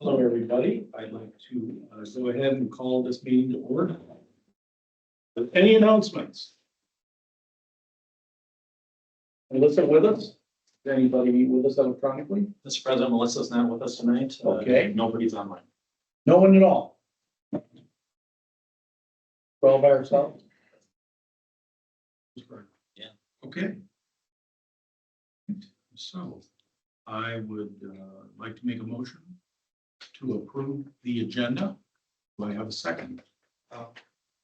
Hello, everybody. I'd like to go ahead and call this meeting to order. Any announcements? Melissa with us? Is anybody with us electronically? Mr. President, Melissa's not with us tonight. Okay. Nobody's online. No one at all? We're all by ourselves? Yeah. Okay. So I would like to make a motion to approve the agenda. Do I have a second?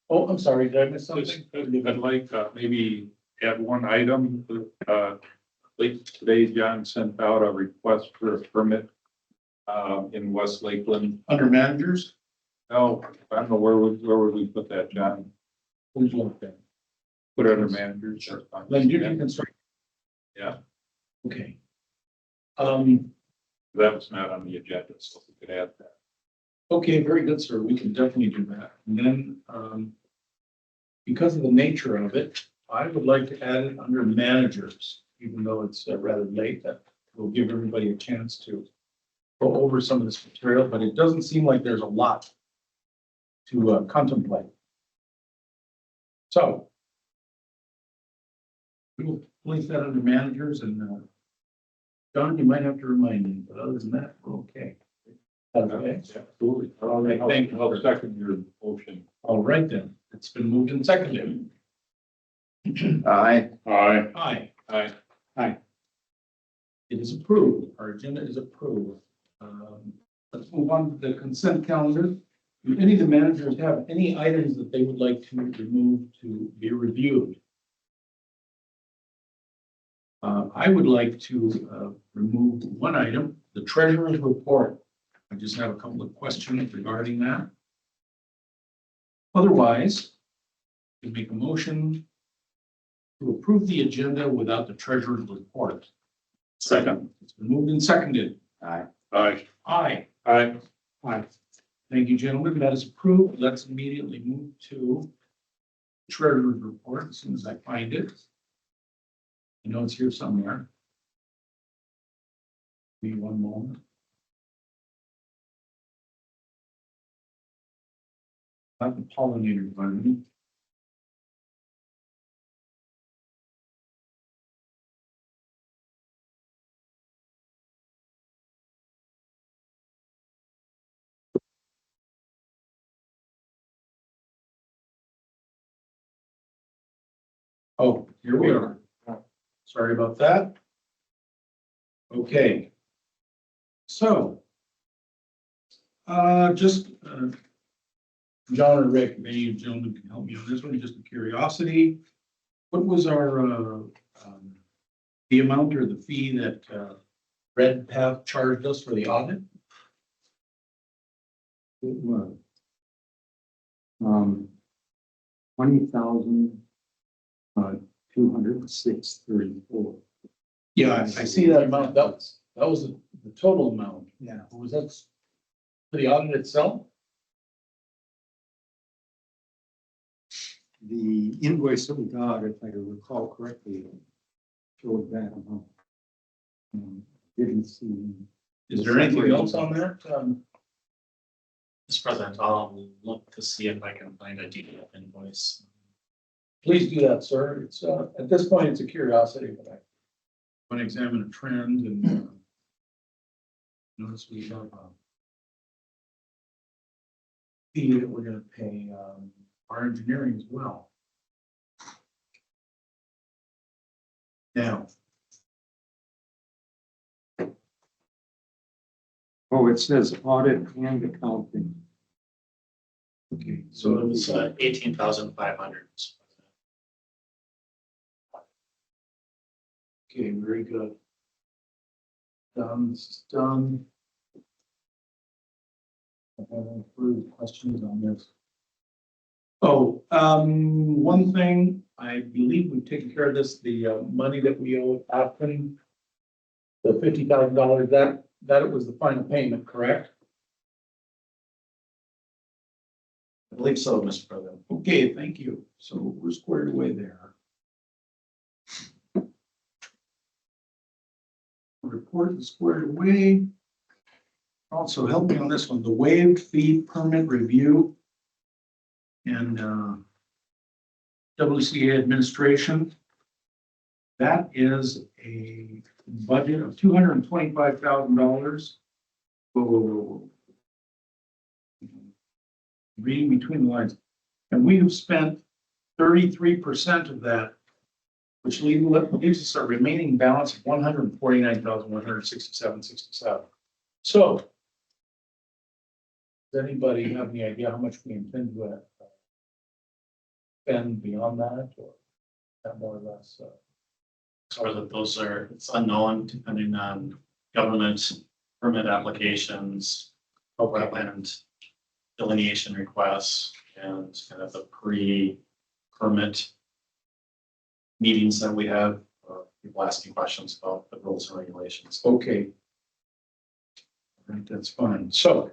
Oh, I'm sorry, did I miss something? I'd like maybe add one item. Late today, John sent out a request for a permit in West Lakeland. Under managers? No, I don't know where would we put that, John? Who's looking? Put it under managers. Then you can construct. Yeah, Okay. that was not on the agenda, so we could add that. Okay, very good, sir. We can definitely do that. And then, because of the nature of it, I would like to add it under managers, even though it's rather late, that will give everybody a chance to go over some of this material, but it doesn't seem like there's a lot to contemplate. So we'll place that under managers, and John, you might have to remind me, but other than that, we're okay. Okay. Absolutely. All right, thank you. I'll second your motion. All right, then. It's been moved and seconded. Aye. Aye. Aye. Aye. Aye. It is approved. Our agenda is approved. Let's move on to the consent calendar. Do any of the managers have any items that they would like to remove to be reviewed? I would like to remove one item, the treasurer's report. I just have a couple of questions regarding that. Otherwise, we make a motion to approve the agenda without the treasurer's report. Second. It's been moved and seconded. Aye. Aye. Aye. Aye. Aye. Thank you, gentlemen. That is approved. Let's immediately move to treasurer's report as soon as I find it. I know it's here somewhere. Give me one moment. Not the pollinator button. Oh, here we are. Sorry about that. Okay. So, John or Rick, maybe you gentlemen can help me on this one, just a curiosity. What was our, the amount or the fee that, Red Path charged us for the audit? It was. 20,000, 206.34. Yeah, I see that amount. That was the total amount. Yeah. Was that for the audit itself? The invoice that we got, if I recall correctly, showed that amount. Didn't see. Is there anything else on that? Mr. President, I'll look to see if I can find a detailed invoice. Please do that, sir. It's, at this point, it's a curiosity, but I want to examine a trend and notice we have a fee that we're going to pay our engineering as well. Now, Oh, it says audit and accounting. okay, So it so was 18,500. okay, very good. Done, this is done. I have any further questions on this. Oh, one thing, I believe we've taken care of this, the money that we owe Afton, the $50,000, that it was the final payment, correct? I believe so, Mr. President. Okay, thank you. So we're squared away there. Report is squared away. Also, help me on this one, the waived fee permit review and WCA administration. That is a budget of $225,000. Reading between the lines, and we have spent 33% of that, which leaves us a remaining balance of $149,167.67. So, does anybody have any idea how much we intend to spend beyond that, or that more or less? Or that those are, it's unknown depending on government permit applications, wetland delineation requests, and kind of the pre-permit meetings that we have, or people asking questions about the rules and regulations. Okay. All right, that's fine. So,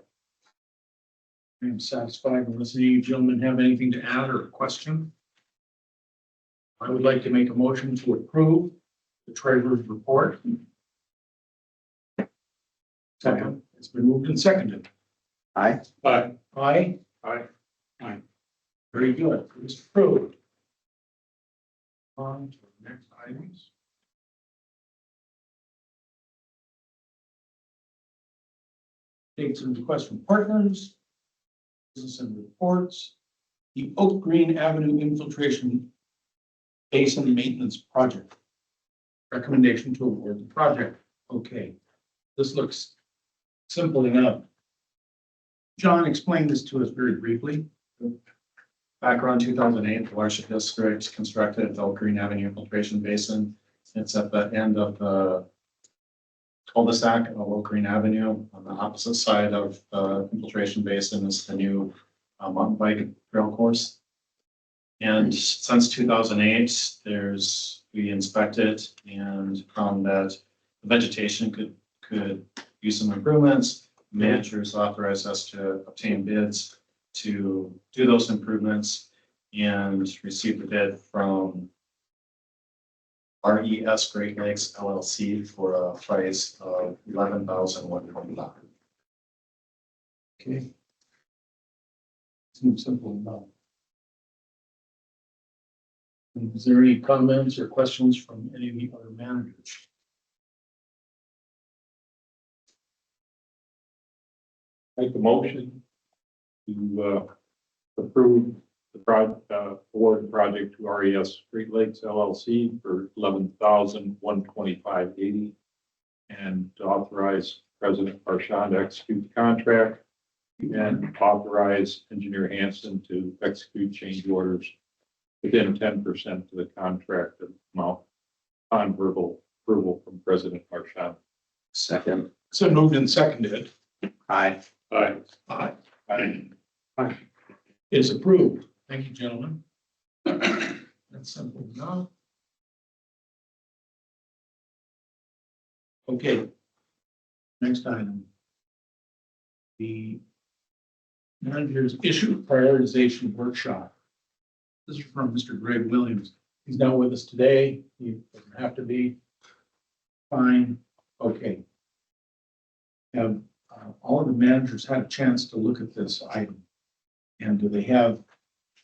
I'm satisfied unless any of you gentlemen have anything to add or a question. I would like to make a motion to approve the treasurer's report. Second, it's been moved and seconded. Aye. Aye. Aye. Aye. Aye. Very good. It's approved. On to the next items. Dates and requests from partners. Business and reports. The Oak Green Avenue Infiltration Basin Maintenance Project. Recommendation to award the project. Okay, this looks simple enough. John, explain this to us very briefly. Back around 2008, the Watershed District constructed the Oak Green Avenue Infiltration Basin. It's at the end of the cul-de-sac of Oak Green Avenue. On the opposite side of the infiltration basin is the new mountain bike trail course. And since 2008, we inspected and found that the vegetation could use some improvements. Managers authorized us to obtain bids to do those improvements and receive the bid from RES Great Lakes LLC for a price of $11,125. Okay. Seems simple enough. Is there any comments or questions from any of the other managers? Make a motion to approve the award project to RES Great Lakes LLC for $11,125.80, and to authorize President Marchand to execute the contract, and authorize Engineer Hansen to execute change orders within 10% of the contract amount on verbal approval from President Marchand. Second. So moved and seconded. Aye. Aye. Aye. Aye. It is approved. Thank you, gentlemen. That's simple enough. Okay. Next item. The manager's issue prioritization workshop. This is from Mr. Greg Williams. He's not with us today. He doesn't have to be. Fine. Okay. Have all of the managers had a chance to look at this item? And do they have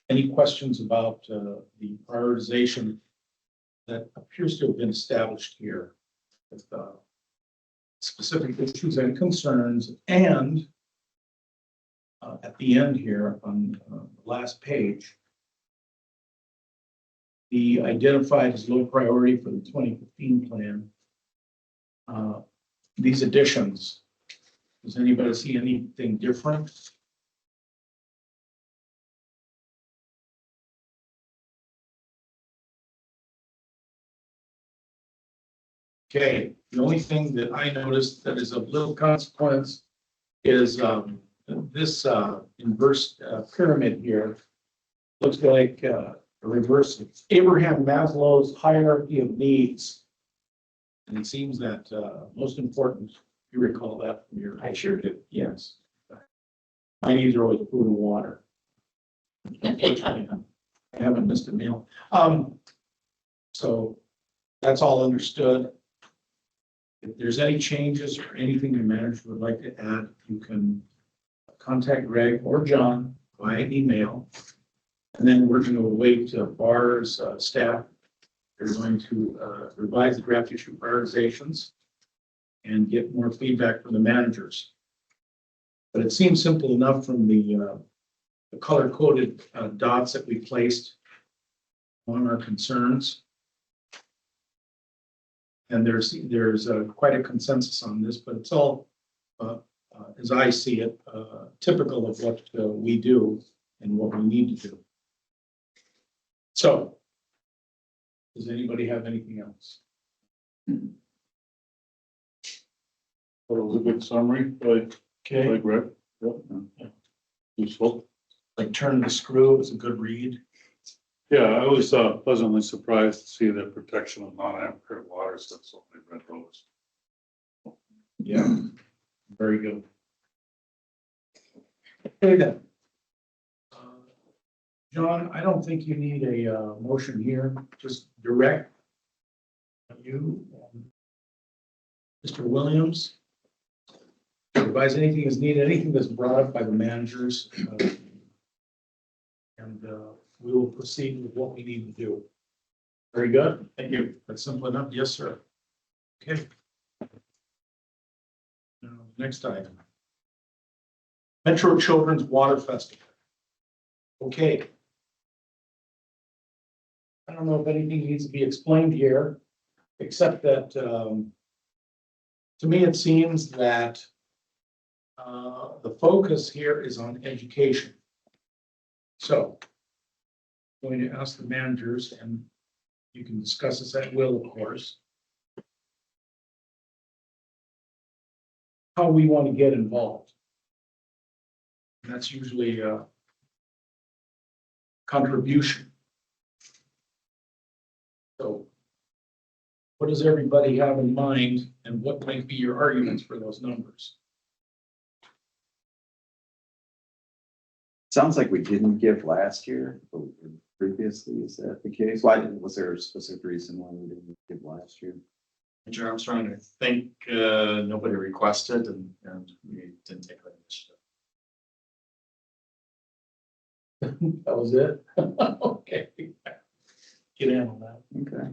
any questions about the prioritization that appears to have been established here with specific issues and concerns? And at the end here on the last page, the identified as low priority for the 2015 plan. These additions, does anybody see anything different? Okay, the only thing that I noticed that is of little consequence is this inverse pyramid here. Looks like a reverse of Abraham Maslow's hierarchy of needs. And it seems that most important, you recall that from your. I sure do. Yes. My needs are always food and water. Unfortunately, I haven't missed a meal. So that's all understood. If there's any changes or anything the manager would like to add, you can contact Greg or John via email. And then we're going to await BAR's staff. They're going to revise the draft issue prioritizations and get more feedback from the managers. But it seems simple enough from the color-coded dots that we placed on our concerns. And there's quite a consensus on this, but it's all, as I see it, typical of what we do and what we need to do. So, does anybody have anything else? That was a good summary by Greg. Yep. Useful. Like Turn the Screw was a good read. Yeah, I was pleasantly surprised to see the protection of non-aquifer waters. That's what I read those. Yeah, very good. Okay then. John, I don't think you need a motion here, just direct you, Mr. Williams. Advise anything is needed, anything that's brought up by the managers. And we will proceed with what we need to do. Very good. Thank you. That's simple enough. Yes, sir. Okay. Now, next item. Metro Children's Water Festival. Okay. I don't know if anything needs to be explained here, except that to me, it seems that the focus here is on education. So I'm going to ask the managers, and you can discuss this at will, of course, how we want to get involved. And that's usually a contribution. So what does everybody have in mind, and what might be your arguments for those numbers? Sounds like we didn't give last year, but previously, is that the case? Why didn't, was there a specific reason why we didn't give last year? Manager Armstrong, I think nobody requested and we didn't take that initiative. That was it? Okay. Get in on that. Okay.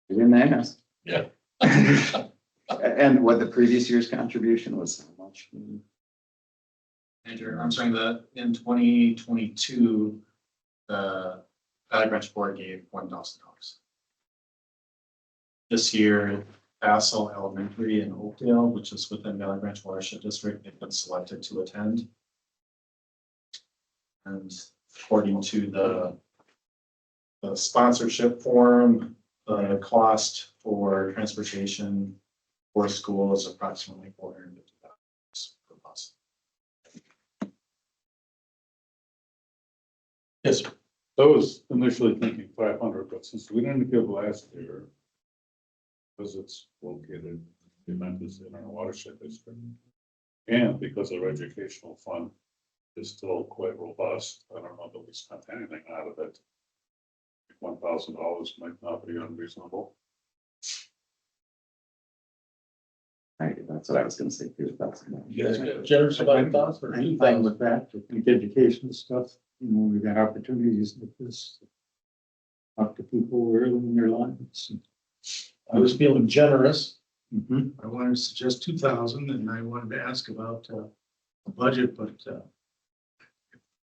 We didn't ask. Yeah. And what the previous year's contribution was, how much? Manager Armstrong, in 2022, the Valley Branch Board gave $1,000. This year, Bassel Elementary in Oakdale, which is within Valley Branch Watershed District, they've been selected to attend. And according to the sponsorship form, the cost for transportation for school is approximately $450 per bus. Yes, sir. I was initially thinking 500, but since we didn't give last year, because it's located, the event is in our watershed district, and because our educational fund is still quite robust, I don't know that we spent anything out of it. $1,000 might not be unreasonable. Right, that's what I was gonna say too. That's. You guys get generous about 1,000 or I'm fine 2,000? with that. I think educational stuff, you know, we've got opportunities like this. Talk to people early in their lives. I was feeling generous. Mhm. I wanted to suggest 2,000, and I wanted to ask about a budget, but if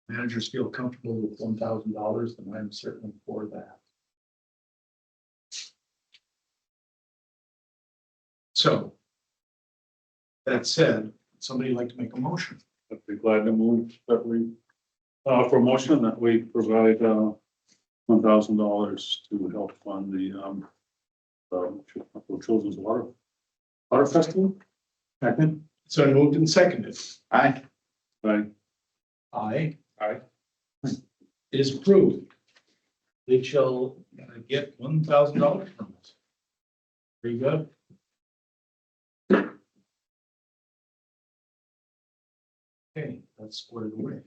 managers feel comfortable with $1,000, then I'm certainly for that. So, that said, would somebody like to make a motion? I'd be glad to move that we, for motion that we provide $1,000 to help fund the Children's Water Festival. Second, So moved and seconded. Aye. Right. Aye. Aye. It is approved. They shall get $1,000 from us. Very good. Okay, that's squared away.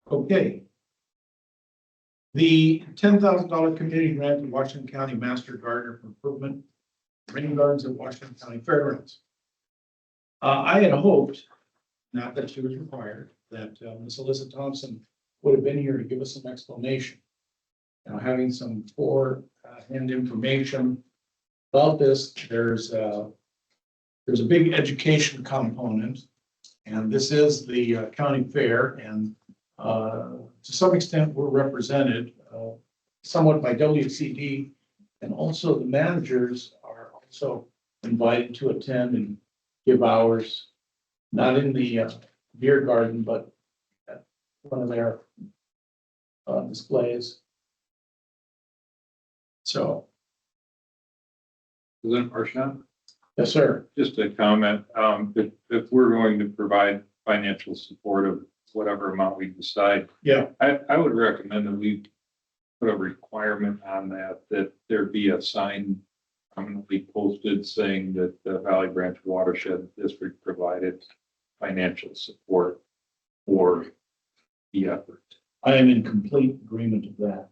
Okay. The $10,000 community grant to Washington County Master Gardener for Improvement rain gardens at Washington County Fairgrounds. I had hoped, not that she was required, that Ms. Alyssa Thompson would have been here to give us some explanation. Now, having some hand information about this, there's a big education component. And this is the county fair, and to some extent, we're represented somewhat by WCD. And also the managers are also invited to attend and give hours, not in the beer garden, but at one of their displays. So, President Marchand, yes, sir. just a comment, if we're going to provide financial support of whatever amount we decide, Yeah, I would recommend that we put a requirement on that there be a sign prominently posted saying that the Valley Branch Watershed District provided financial support for the effort. I am in complete agreement with that.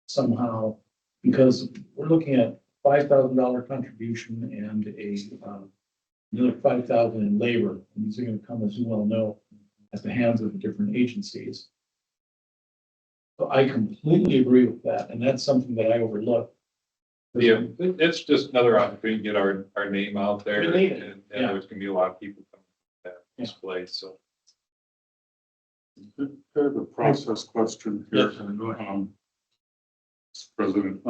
Somehow, because we're looking at $5,000 contribution and another 5,000 in labor. And these are going to come, as you well know, at the hands of the different agencies. So I completely agree with that, and that's something that I overlooked. Yeah, it's just another opportunity to get our name out there, We need it, and yeah. there's gonna be a lot of people coming to that Yeah. display, so. I have a process question here. Yes, go ahead. Mr. President,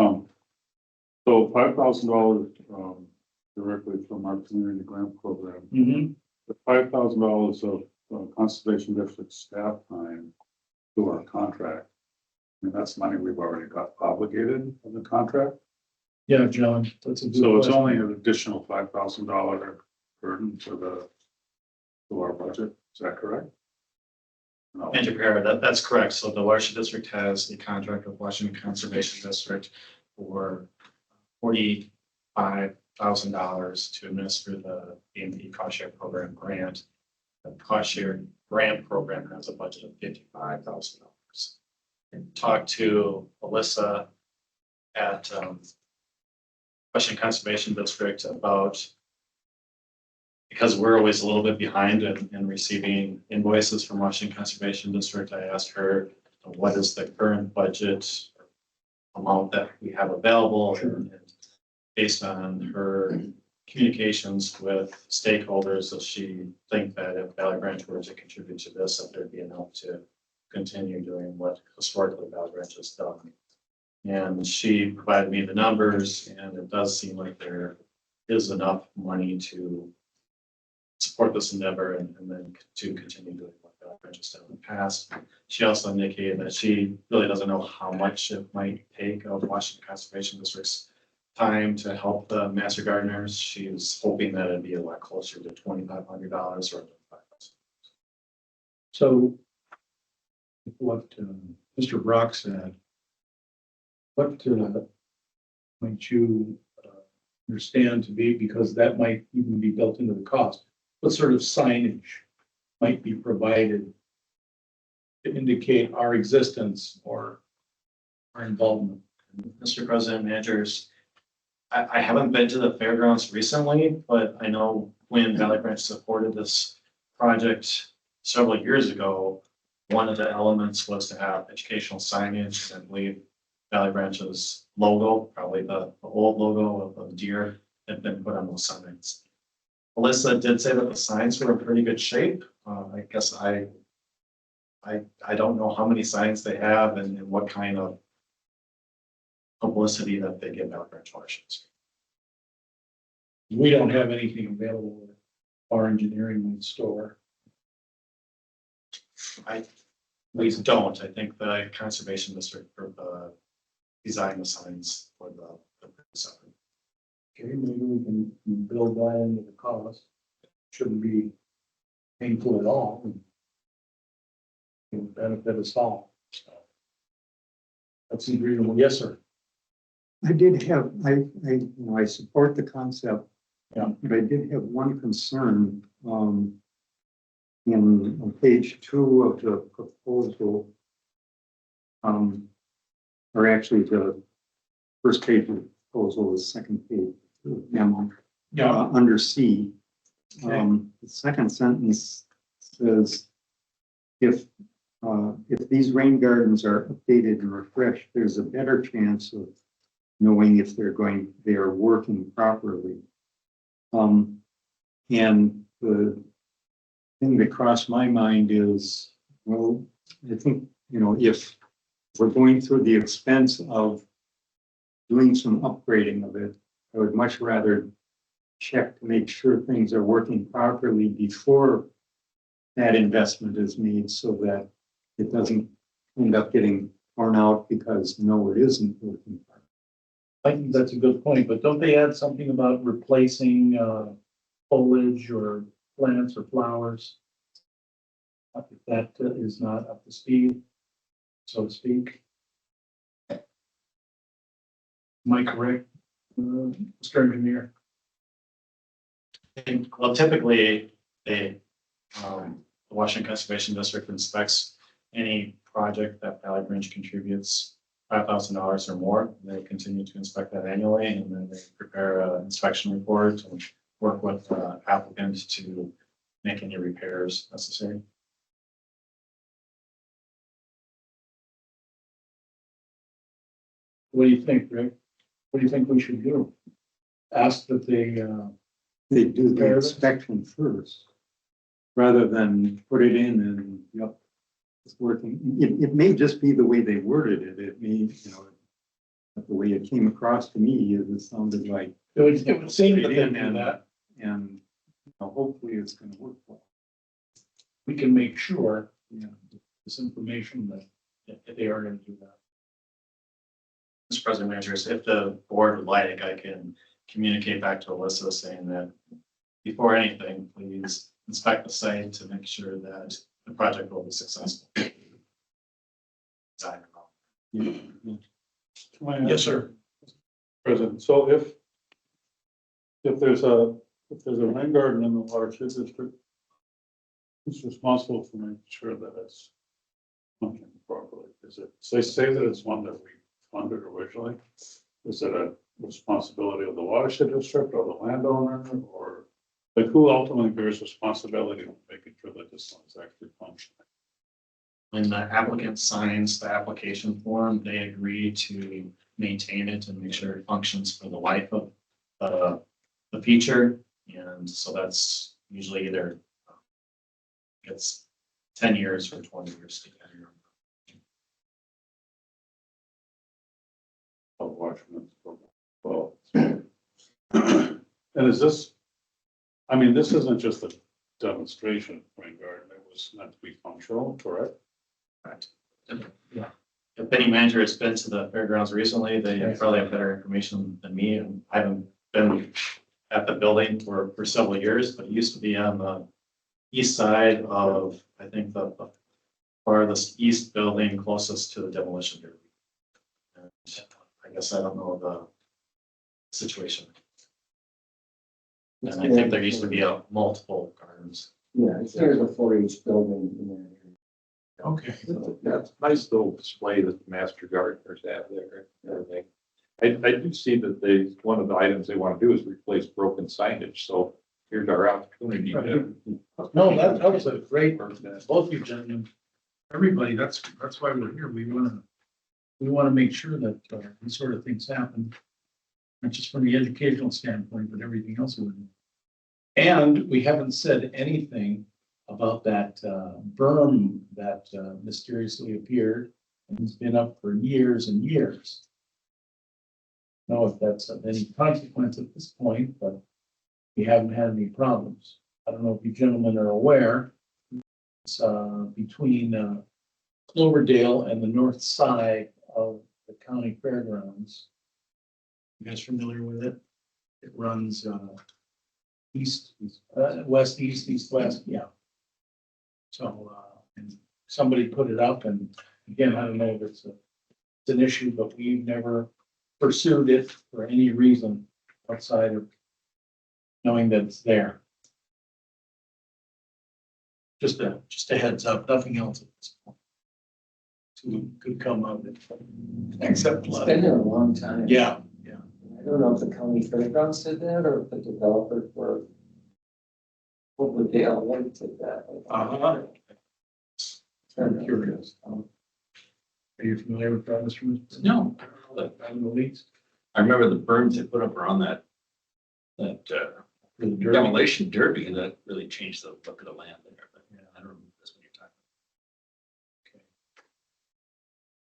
so $5,000, directly from our community grant program, Mhm. the $5,000 of conservation district staff time to our contract. I mean, that's money we've already got obligated in the contract. Yeah, John, that's a good So it's question. only an additional $5,000 burden to our budget. Is that correct? No. And to compare, that's correct. So the Watershed District has a contract with Washington Conservation District for $45,000 to administer the EMP cost share program grant. The cost share grant program has a budget of $55,000. Talked to Alyssa at Washington Conservation District about, because we're always a little bit behind in receiving invoices from Washington Conservation District. I asked her, what is the current budget amount that we have available? And based on her communications with stakeholders, does she think that if Valley Branch were to contribute to this, that there'd be enough to continue doing what historically Valley Branch has done? And she provided me the numbers, and it does seem like there is enough money to support this endeavor and then to continue doing what Valley Branch has done in the past. She also indicated that she really doesn't know how much it might take of Washington Conservation District's time to help the master gardeners. She's hoping that it'd be a lot closer to $2,500 or $5,000. So what Mr. Brock said, what might you understand to be, because that might even be built into the cost, what sort of signage might be provided to indicate our existence or our involvement? Mr. President, managers, I haven't been to the fairgrounds recently, but I know when Valley Branch supported this project several years ago, one of the elements was to have educational signage. I believe Valley Branch's logo, probably the old logo of a deer, had been put on those signs. Alyssa did say that the signs were in pretty good shape. I guess I don't know how many signs they have and what kind of publicity that they give Valley Branch Watershed. We don't have anything available at our engineering store. We don't. I think the conservation district designed the signs for the seven. Okay, maybe we can build that into the cost. Shouldn't be painful at all. And benefit us all. So that's agreeable. Yes, sir. I did have, I support the concept. Yeah. But I did have one concern, in on page 2 of the proposal. Or actually the first page of the proposal, the second page, under C. Okay. The second sentence says, if these rain gardens are updated and refreshed, there's a better chance of knowing if they are working properly. And the thing that crossed my mind is, well, I think, if we're going through the expense of doing some upgrading of it, I would much rather check to make sure things are working properly before that investment is made, so that it doesn't end up getting torn out because no, it isn't working properly. I think that's a good point, but don't they add something about replacing foliage or plants or flowers? If that is not up to speed, so to speak. Am I correct, Mr. Engineer? Well, typically, the Washington Conservation District inspects any project that Valley Range contributes $5,000 or more. They continue to inspect that annually, and then they prepare an inspection report and work with applicants to make any repairs necessary. What do you think, Rick? What do you think we should do? Ask that They do the Repair this? inspection first, rather than put it in and, yep, it's working. It may just be the way they worded it. It may, the way it came across to me, it sounded like. it would seem that Put it they in do that. And hopefully it's gonna work well. We can make sure Yeah. this information that they are going to do that. Mr. President, managers, if the board would like, I can communicate back to Alyssa saying that before anything, please inspect the site to make sure that the project will be successful. Design Yeah. Yes, sir. President, so if there's a rain garden in the Watershed District, who's responsible for making sure that it's functioning properly? Is it, they say that it's one that we funded originally? Is it a responsibility of the Watershed District or the landowner, or like who ultimately bears responsibility of making sure that this one is actually functioning? When the applicant signs the application form, they agree to maintain it and make sure it functions for the life of the feature. And so that's usually either it's 10 years or 20 years. Depending on Of Washington. Well, and is this, I mean, this isn't just a demonstration rain garden, it was meant to be functional, correct? Right. Yeah. If any manager has been to the fairgrounds recently, they probably have better information than me, and I haven't been at the building for several years, but it used to be on the east side of, I think, the farthest east building closest to the demolition derby. And I guess I don't know the situation. And I think there used to be multiple gardens. Yeah, it's near the 4-H building in that area. Okay. That's a nice little display that the master gardeners have there and everything. I do see that one of the items they want to do is replace broken signage, so here's our opportunity to. No, that was a great, both you gentlemen, everybody, that's why we're here. We want to make sure that these sort of things happen. Not just from the educational standpoint, but everything else. And we haven't said anything about that berm that mysteriously appeared and has been up for years and years. Know if that's of any consequence at this point, but we haven't had any problems. I don't know if you gentlemen are aware. It's between Cloverdale and the north side of the county fairgrounds. You guys familiar with it? It runs west, east, west, yeah. So, and somebody put it up, and again, I don't know if it's an issue, but we've never pursued it for any reason outside of knowing that it's there. Just a heads up, nothing else at this point. Could come of it, except It's flood. been there a long time. Yeah, I I don't know if the county fairgrounds did that or if the developers were. Hopefully Dale Lake did that. I'm curious. Are you familiar with that, Mr. Mr.? No, I don't know, least. I remember the berms they put up around that For the derby. demolition derby, and that really changed the look of the land there, but yeah, I don't remember this one you're talking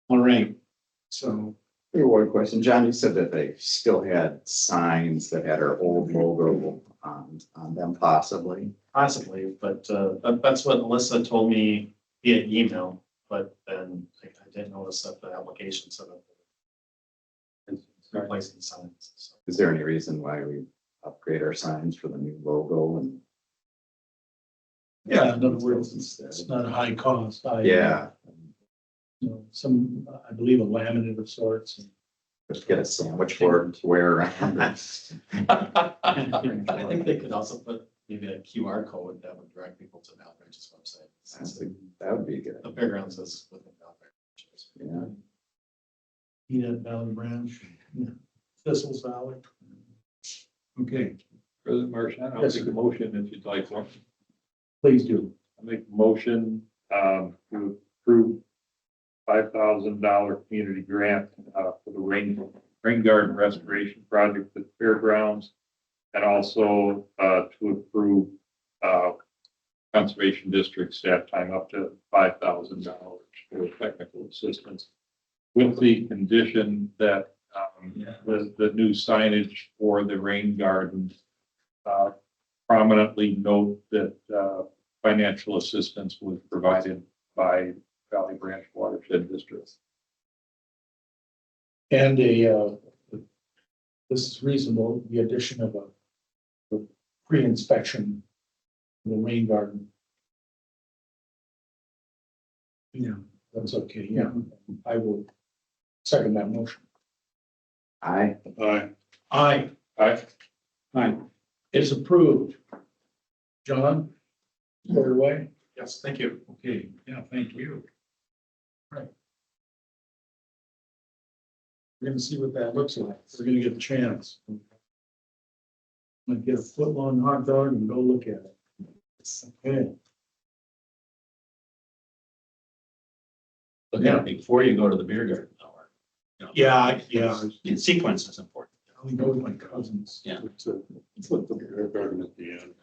All right, so, Here, one question. John, you said that they still had signs that had our old logo on them possibly. Possibly, but that's what Alyssa told me via email, but then I didn't notice that the application said that it's replacing signs. So Is there any reason why we upgrade our signs for the new logo and? yeah, in other words, it's not a high cost. Yeah, You know, some, I believe a laminate of sorts. just get a sandwich board to wear around. I think they could also put maybe a QR code that would direct people to Valley Branch's website. Since That would be good. the fairgrounds is within Valley Branch. Yeah. Peanut Valley Branch, yeah. Thistles Valley. Okay, President Marchand, I'll Yes, make sir. a motion if you'd like one. please do. I make a motion, to approve $5,000 community grant, for the rain garden restoration project at the fairgrounds. And also, to approve, conservation district staff time up to $5,000 for technical assistance. With the condition that, the new signage for the rain garden, prominently note that, financial assistance was provided by Valley Branch Watershed District. And this is reasonable, the addition of a pre-inspection of the rain garden. Yeah, that's okay, yeah, I will second that motion. I, Aye. Aye. Aye. It's approved. John, squared away? Yes, thank you. Okay, yeah, thank you. Right. We're gonna see what that looks like. We're gonna get a chance. Might get a foot long hot dog and go look at it. Okay. about. Look at it before you go to the beer garden hour. Yeah. The sequence is important. I only go with my cousins. Yeah. Let's let the beer garden at the end,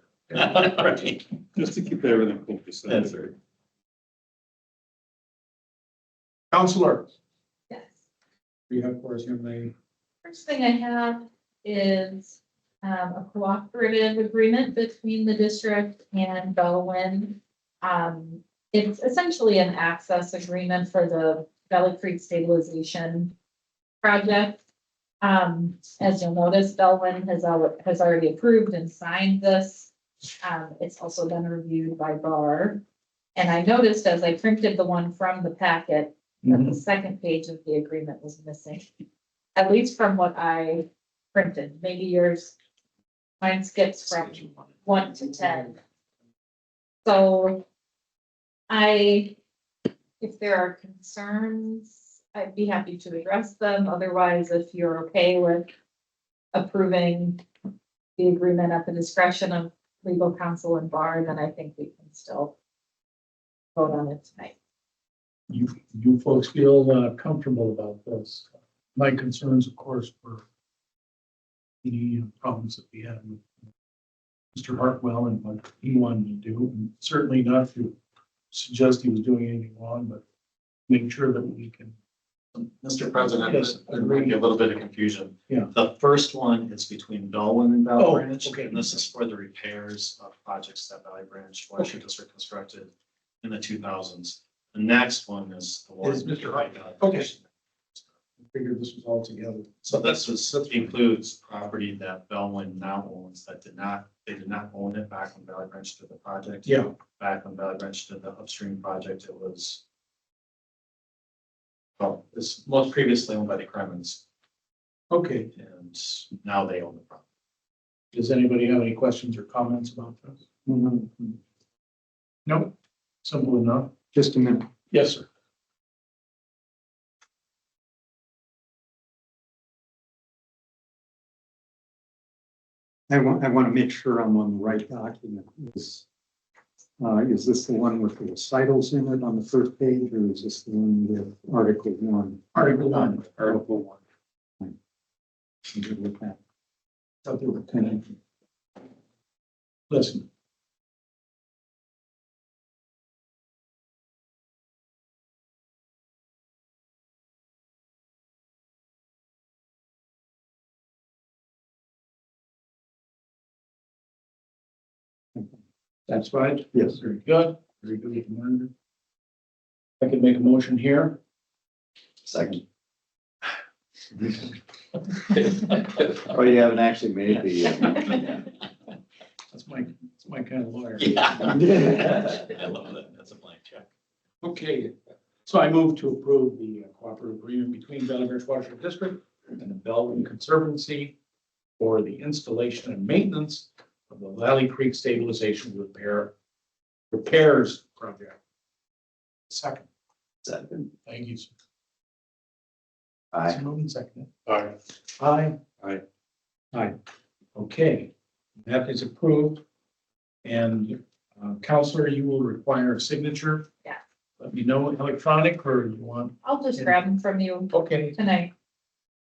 Right. just to keep everything focused. That's right. Counselor, Yes. you have for us, young lady? First thing I have is a cooperative agreement between the district and Bellwin. It's essentially an access agreement for the Valley Creek stabilization project. As you'll notice, Bellwin has already approved and signed this. It's also been reviewed by BAR. And I noticed as I printed the one from the packet, that the second page of the agreement was missing. At least from what I printed, maybe yours, mine skips from 1 to 10. So if there are concerns, I'd be happy to address them. Otherwise, if you're okay with approving the agreement at the discretion of legal counsel and BAR, then I think we can still vote on it tonight. You folks feel comfortable about this? My concerns, of course, were any problems that we had with Mr. Hartwell and what he wanted to do, and certainly not to suggest he was doing anything wrong, but make sure that we can. Mr. President, Yes, there might be a little bit of confusion. Yeah. The first one is between Bellwin and Valley Oh, Branch. okay. And this is for the repairs of projects that Valley Branch Watershed District constructed in the 2000s. The next one is the one. Is Mr. Hartwell. Okay. I figured this was all together. So this includes property that Bellwin now owns that they did not own it back when Valley Branch did the project. Yeah. Back when Valley Branch did the upstream project, it was. Well, it's most previously owned by the Kremens, Okay, and now they own the property. does anybody have any questions or comments about this? Nope, simple enough. Just a minute. Yes, sir. I want to make sure I'm on the right document. Is this the one with the recitals in it on the first page, or is this the one with Article 1? Article 1. Article 1. I'm good with that. Okay. Listen. That's right. Yes. Very good. Very good, Commander. I can make a motion here. Second. Oh, you haven't actually made the. That's my kind of lawyer. Yeah. I love that. That's a blank check. Okay, so I move to approve the cooperative agreement between Valley Ranch Watershed District and the Belleville Conservancy for the installation and maintenance of the Valley Creek Stabilization Repairs Project. Second, Second. thank you. Sir. Aye. So moved and seconded. Aye. Aye. Aye. Aye. Okay, that is approved. And Counselor, you will require a signature. Yeah. Let me know electronic or you want, I'll just grab them from you okay, of tonight.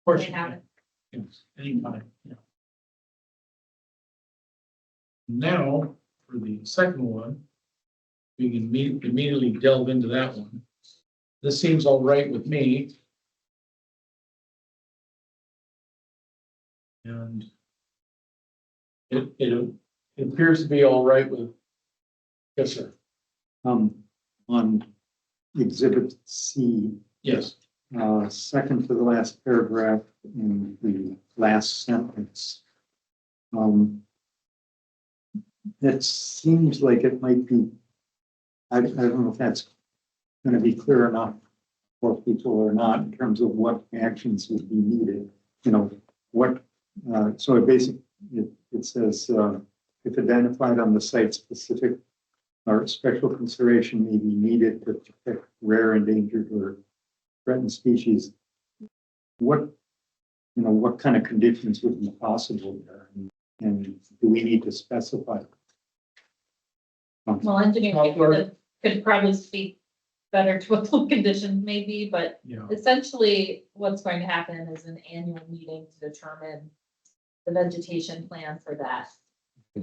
course. They you have can. it. Yes, anytime, yeah. Now, for the second one, we can immediately delve into that one. This seems all right with me. And it appears to be all right with, yes, sir, On Exhibit C, yes, second to the last paragraph in the last sentence. It seems like it might be, I don't know if that's going to be clear enough for people or not in terms of what actions would be needed. You know, what, so it basically, it says, if identified on the site, specific or special consideration may be needed to protect rare, endangered, or threatened species. What, you know, what kind of conditions would be possible there? And do we need to specify? Well, engineering could probably speak better to what the conditions may be, but yeah, essentially what's going to happen is an annual meeting to determine the vegetation plan for that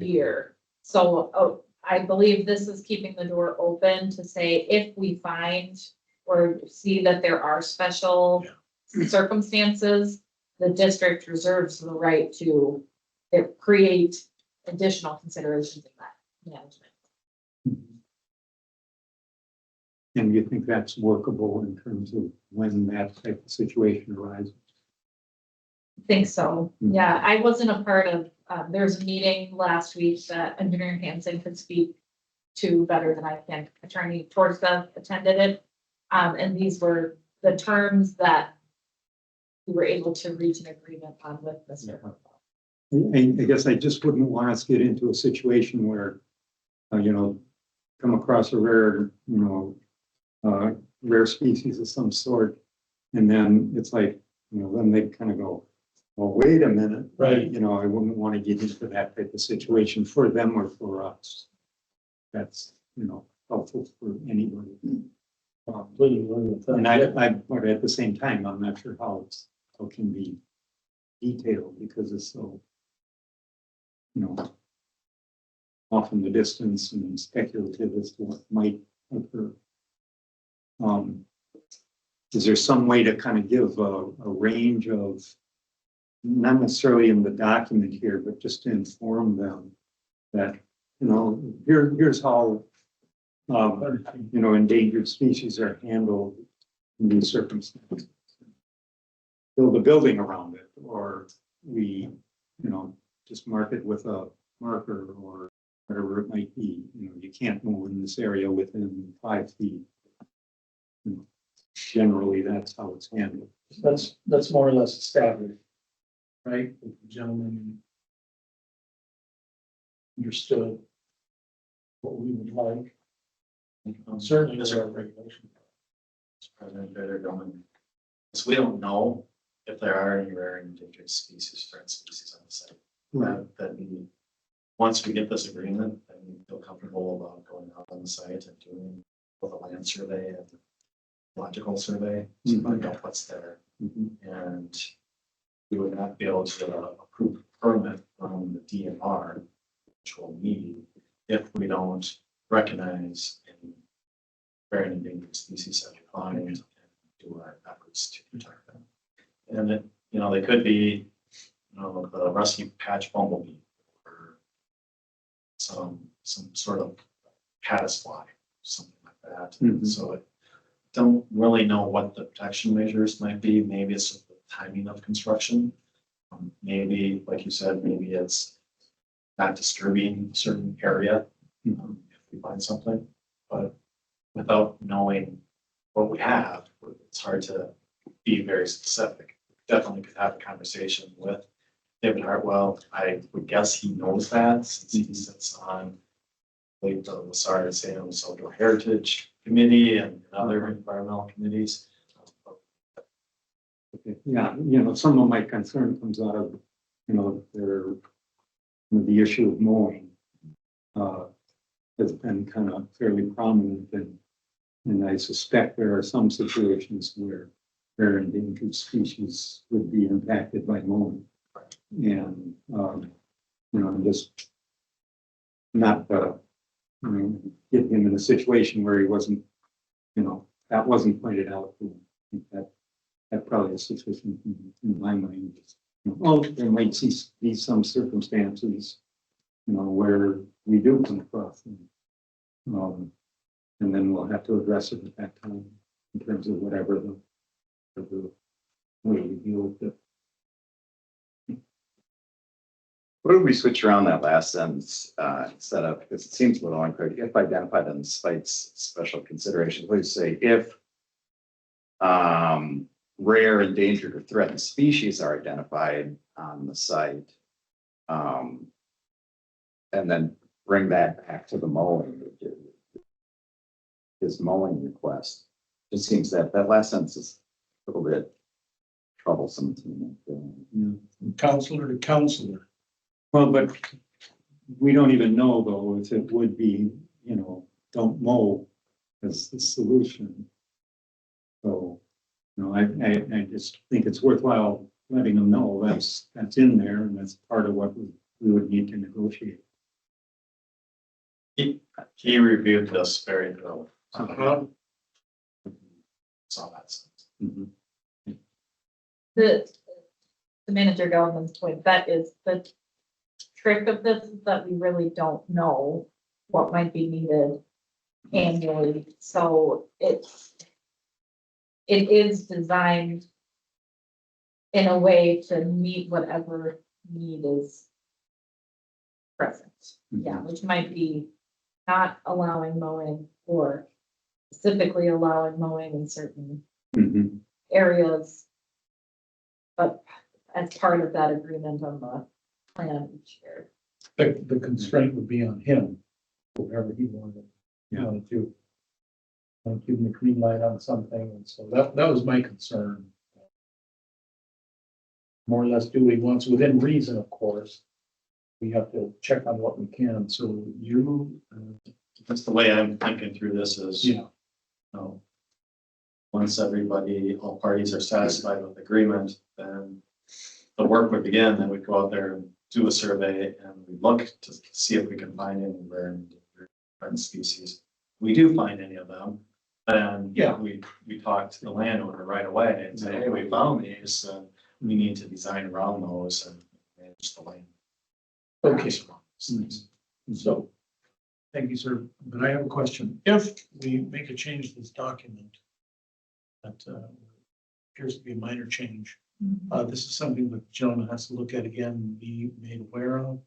year. So, I believe this is keeping the door open to say if we find or see that there are special circumstances, the district reserves the right to create additional considerations in that management. And you think that's workable in terms of when that type of situation arises? I think so. Yeah, I wasn't a part of, there's a meeting last week that Engineer Hansen could speak to better than I can. Attorney Torsta attended it. And these were the terms that we were able to reach an agreement on with Mr. I guess I just wouldn't want us to get into a situation where, you know, come across a rare, you know, rare species of some sort. And then it's like, you know, then they kind of go, well, wait a minute. Right. You know, I wouldn't want to get into that type of situation for them or for us. That's, you know, helpful for anybody. completely agree with that. And but at the same time, I'm not sure how it can be detailed because it's so, you know, often the distance and speculative as to what might occur. Is there some way to kind of give a range of, not necessarily in the document here, but just to inform them that, you know, here's how, you know, endangered species are handled in these circumstances. Build a building around it, or we, you know, just mark it with a marker or whatever it might be. You know, you can't move in this area within 5 feet. You know, generally, that's how it's handled. That's more or less established, right? The gentleman understood what we would like. Certainly, there's our regulation. Mr. President, they're going, so we don't know if there are any rare and endangered species, threatened species on the site. that we, once we get this agreement, then we feel comfortable about going out on the site and doing both a land survey and logical survey, to find out what's there. And we would not be able to approve a permit from the DNR, which we'll need if we don't recognize any very endangered species as defined and do our efforts to protect them. And it, you know, they could be, you know, the rusty patch bumblebee or some sort of caddisfly, something like that. So I don't really know what the protection measures might be. Maybe it's the timing of construction. Maybe, like you said, maybe it's not disturbing a certain area if we find something. But without knowing what we have, it's hard to be very specific. Definitely could have a conversation with David Hartwell. I would guess he knows that since he sits on the Wasaga Salem Social Heritage Committee and other environmental committees. Yeah, you know, some of my concern comes out of, you know, the issue of mowing. Has been kind of fairly prominent, and I suspect there are some situations where endangered species would be impacted by mowing. And, you know, just not, you know, get him in a situation where he wasn't, you know, that wasn't pointed out. I think that probably is sufficient in my mind. You know, oh, there might be some circumstances, you know, where we do come across them. And then we'll have to address it at that time in terms of whatever the way we deal with it. What if we switch around that last sentence, instead of, because it seems a little unclear, if identified on the site's special consideration, please say if rare, endangered, or threatened species are identified on the site, and then bring that back to the mowing, his mowing request. It seems that last sentence is a little bit troublesome to me. Counselor to counselor. Well, but we don't even know though if it would be, you know, don't mow as the solution. So, you know, I just think it's worthwhile letting them know that's in there and that's part of what we would need to negotiate. He reviewed this very thoroughly. Saw that sense. The manager Gelman's point, that is the trick of this, is that we really don't know what might be needed annually. So it is designed in a way to meet whatever need is present. Yeah, which might be not allowing mowing or specifically allowing mowing in certain areas. But as part of that agreement on the plan each year. The constraint would be on him, whatever he wanted to. Give him a green light on something, and so that was my concern. More or less do what he wants, within reason, of course. We have to check on what we can, so you. That's the way I'm thinking through this is, Yeah. Once all parties are satisfied with the agreement, then the work would begin. Then we'd go out there and do a survey and we look to see if we can find any rare and endangered species. We do find any of them, then we talk to the landowner right away and say, hey, we found these, and we need to design around those and manage the land. Okay. So, thank you, sir. But I have a question. If we make a change to this document, that appears to be a minor change, this is something that the gentleman has to look at again and be made aware of.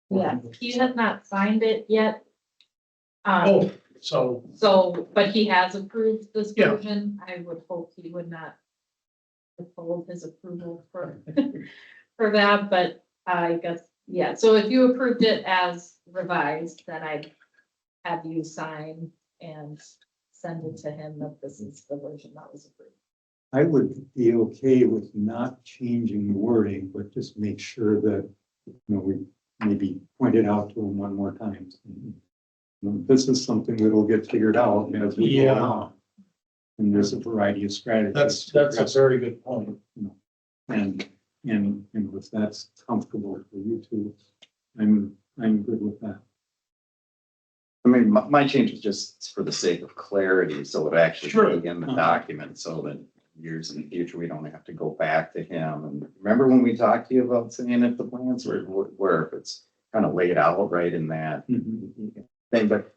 Yeah, he has not signed it yet. So, But he has approved this Yeah. version. I would hope he would not withhold his approval for, for that, but I guess, yeah. So if you approved it as revised, then I'd have you sign and send it to him that this is the version that was approved. I would be okay with not changing the wording, but just make sure that we maybe point it out to them one more time. This is something that will get figured out as we go Yeah. along. And there's a variety of strategies. That's to a address very good point. And if that's comfortable for you two, I'm good with that. I mean, my change is just for the sake of clarity, so it actually Sure. be in the document, so that years in the future, we don't have to go back to him. And remember when we talked to you about saying if the plans where if it's kind of laid out right in that thing, but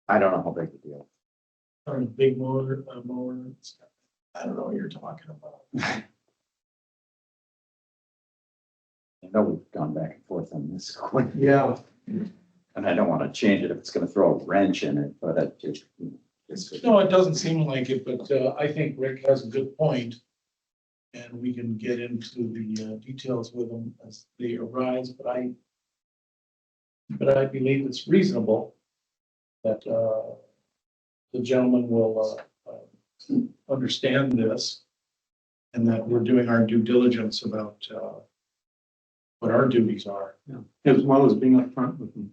I don't know how big the deal. Or a big motor, I don't know what you're talking about. I know we've gone back and forth on this quite, Yeah. and I don't want to change it if it's going to throw a wrench in it, but it just. No, it doesn't seem like it, but I think Rick has a good point. And we can get into the details with them as they arise, but I believe it's reasonable that the gentleman will understand this and that we're doing our due diligence about what our duties are. As well as being upfront with them.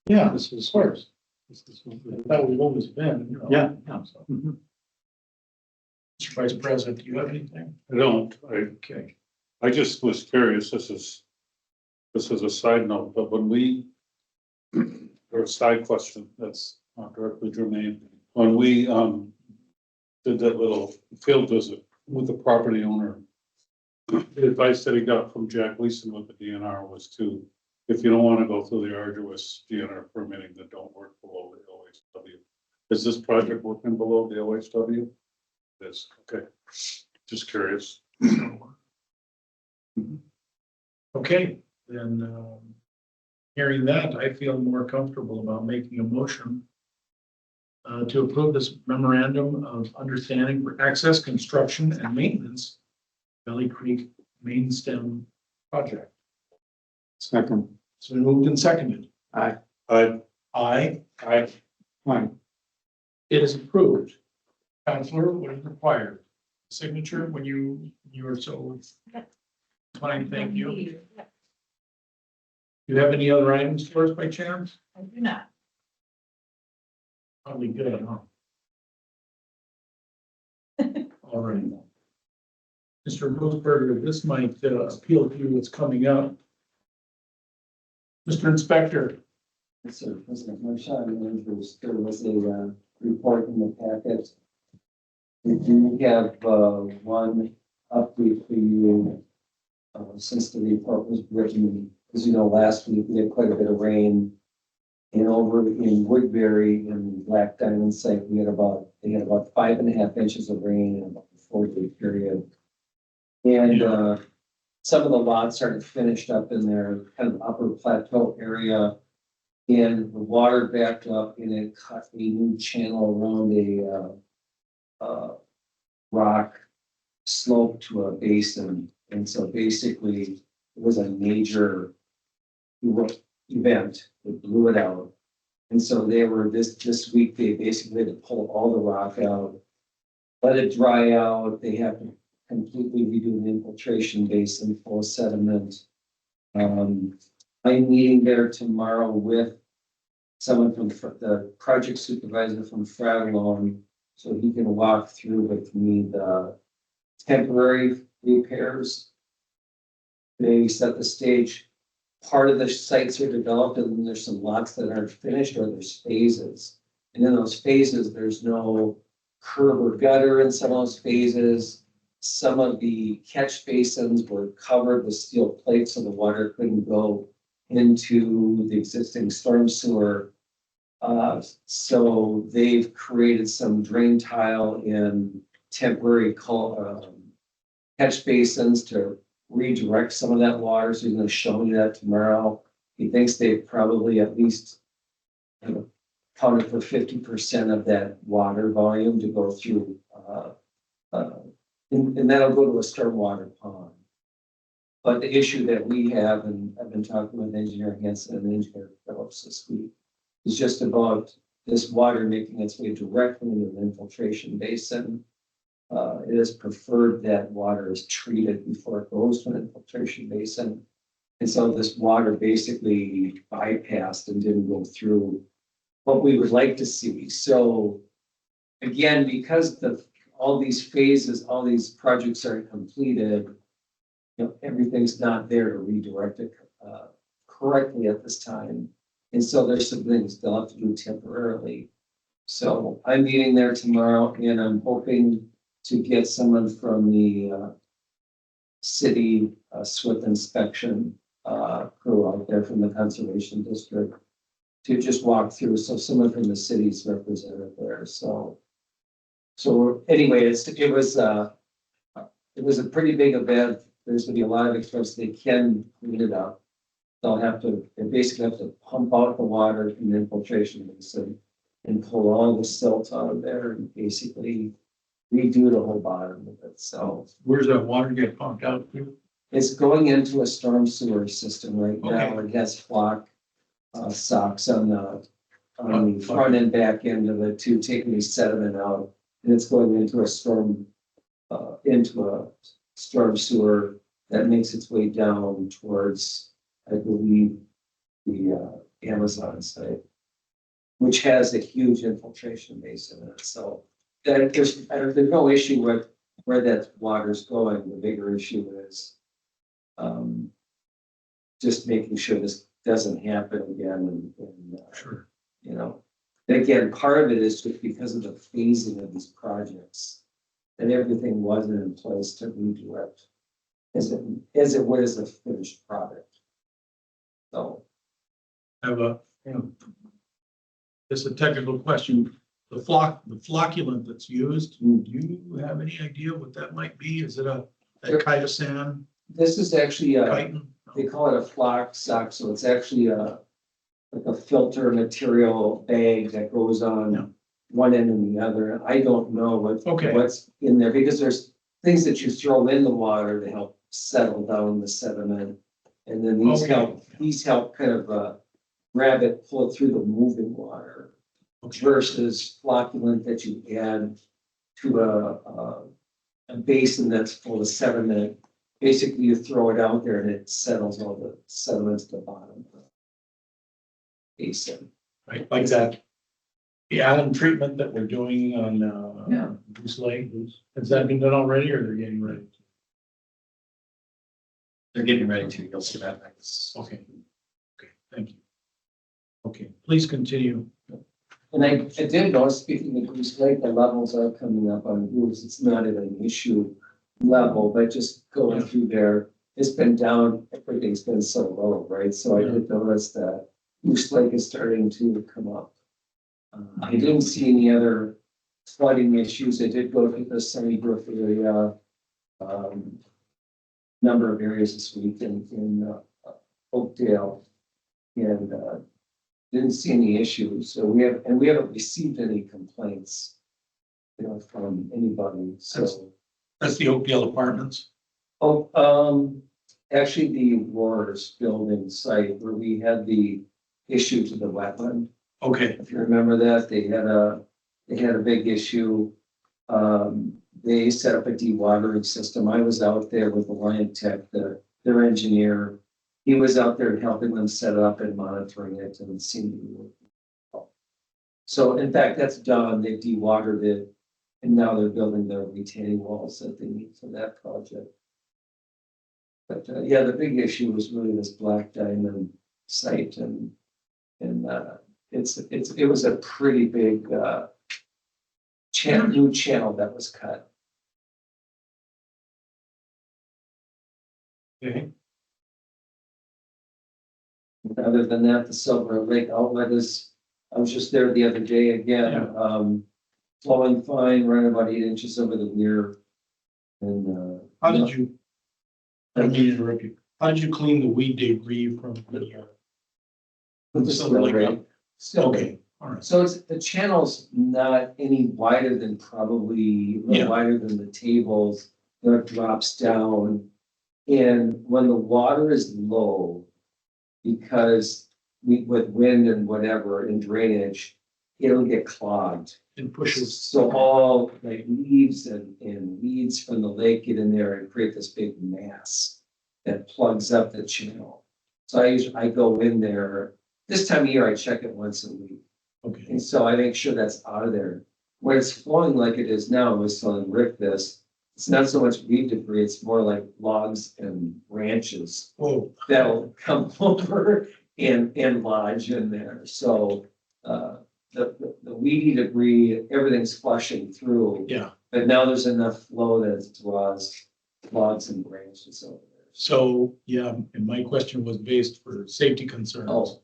Yeah, This is, of course. this is what we- That we've always been, you know. Yeah. So, Mhm. Mr. Vice President, do you have anything? I don't, Okay. I just was curious, this is a side note, but when we, or a side question, that's not directly germane. When we, did that little field visit with the property owner, the advice that he got from Jack Leeson with the DNR was to, if you don't want to go through the arduous DNR permitting, then don't work below the OHW. Is this project working below the OHW? It is, okay, just curious. Okay, then, hearing that, I feel more comfortable about making a motion to approve this memorandum of understanding for access, construction, and maintenance Valley Creek Main Stem Project. Second, So we moved and seconded. I, Aye, fine. it is approved. Counselor, what is required? Signature when you are so fine, thank you. Do you have any other items for us by chance? I do not. Probably good, huh? All right. Mr. Roseberger, this might appeal to you what's coming up. Mr. Inspector, Yes, sir. President Marshall, there was a report in the packet. We do have one update for you since the report was written. As you know, last week we had quite a bit of rain. And over in Woodbury in Black Diamond site, they had about 5.5 inches of rain in about a 4-day period. And some of the lots started finished up in their kind of upper plateau area. And the water backed up and it cut a new channel around a rock slope to a basin. And so basically it was a major event that blew it out. And so they were this week, they basically had to pull all the rock out, let it dry out. They have to completely redo an infiltration basin full of sediment. I'm meeting there tomorrow with someone from the project supervisor from Fratellone, so he can walk through with me the temporary repairs. They set the stage. Part of the sites are developed and then there's some lots that aren't finished or there's phases. And in those phases, there's no curb or gutter in some of those phases. Some of the catch basins were covered with steel plates so the water couldn't go into the existing storm sewer. So they've created some drain tile and temporary catch basins to redirect some of that water. So he's going to show me that tomorrow. He thinks they probably at least accounted for 50% of that water volume to go through. And that'll go to a stormwater pond. But the issue that we have, and I've been talking with Engineer Hansen and Engineer Phillips this week, is just about this water making its way directly into the infiltration basin. It is preferred that water is treated before it goes to an infiltration basin. And so this water basically bypassed and didn't go through what we would like to see. So again, because all these phases, all these projects are completed, everything's not there to redirect it correctly at this time. And so there's some things they'll have to do temporarily. So I'm meeting there tomorrow and I'm hoping to get someone from the city SWIP inspection crew out there from the conservation district to just walk through. So someone from the city's represented there. So anyway, it was a pretty big event. There's gonna be a lot of expense. They can clean it up. They basically have to pump out the water from the infiltration basin and pull all the silt out of there and basically redo the whole bottom of it. So Where's that water get pumped out to? it's going into a storm sewer system right now. Okay. It has flock socks on the front and back end of it to take any sediment out. And it's going into a storm sewer that makes its way down towards, I believe, the Amazon site, which has a huge infiltration basin in it. So there's no issue with where that water's going. The bigger issue is just making sure this doesn't happen again. And Sure. And again, part of it is just because of the phasing of these projects, that everything wasn't in place to redirect as it was a finished product. So Have this is a technical question. The flocculant that's used, do you have any idea what that might be? Is it that chitosan, this is actually chitin? they call it a flock sock, so it's actually like a filter material bag that goes on Yeah. one end and the other. I don't know Okay. what's in there because there's things that you throw in the water to help settle down the sediment. And then these help kind of grab it, pull it through the moving water Okay. versus flocculant that you add to a basin that's full of sediment. Basically, you throw it out there and it settles all the sediments to the bottom of the basin. Right, like that. The atom treatment that we're doing on Yeah. Goose Lake, has that been done already or they're getting ready? They're getting ready to, you'll see that next. Okay. Okay, thank you. Okay, please continue. And I did notice, speaking of Goose Lake, the levels are coming up on Goose. It's not at an issue level, but just going through there, it's been down, everything's been so low, right? So I did notice that Goose Lake is starting to come up. I didn't see any other flooding issues. I did go to the Sunnybrook area, number of areas this week in Oakdale, and didn't see any issues. So we haven't received any complaints, from anybody. So That's the Oakdale Apartments. actually the Wars building site where we had the issue to the wetland. Okay, If you remember that, they had a big issue. They set up a dewatering system. I was out there with the Lion Tech, their engineer. He was out there helping them set it up and monitoring it, and it seemed to be working well. So in fact, that's done. They dewatered it, and now they're building the retaining walls that they need for that project. But yeah, the big issue was really this Black Diamond site, and it was a pretty big new channel that was cut. okay, Other than that, the Silver Lake outlet I was just there the other day again, flowing fine, running about 8 inches over the weir. And how did you, I don't mean to interrupt you, how did you clean the weed debris from the? with the Silver Lake Silver up? Lake. Still, Okay, all right, so the channel's not any wider than probably a little wider than the tables. It drops down, and when the water is low, because with wind and whatever and drainage, it'll get clogged. it pushes, So all like leaves and weeds from the lake get in there and create this big mass that plugs up the channel. So I go in there, this time of year, I check it once a week. Okay, And so I make sure that's out of there. When it's flowing like it is now, I was telling Rick this, it's not so much weed debris, it's more like logs and branches oh, that'll come over and lodge in there. So, the weedy debris, everything's flushing through. yeah. But now there's enough flow that it draws logs and branches over there. So, yeah, and my question was based for safety concerns, Oh.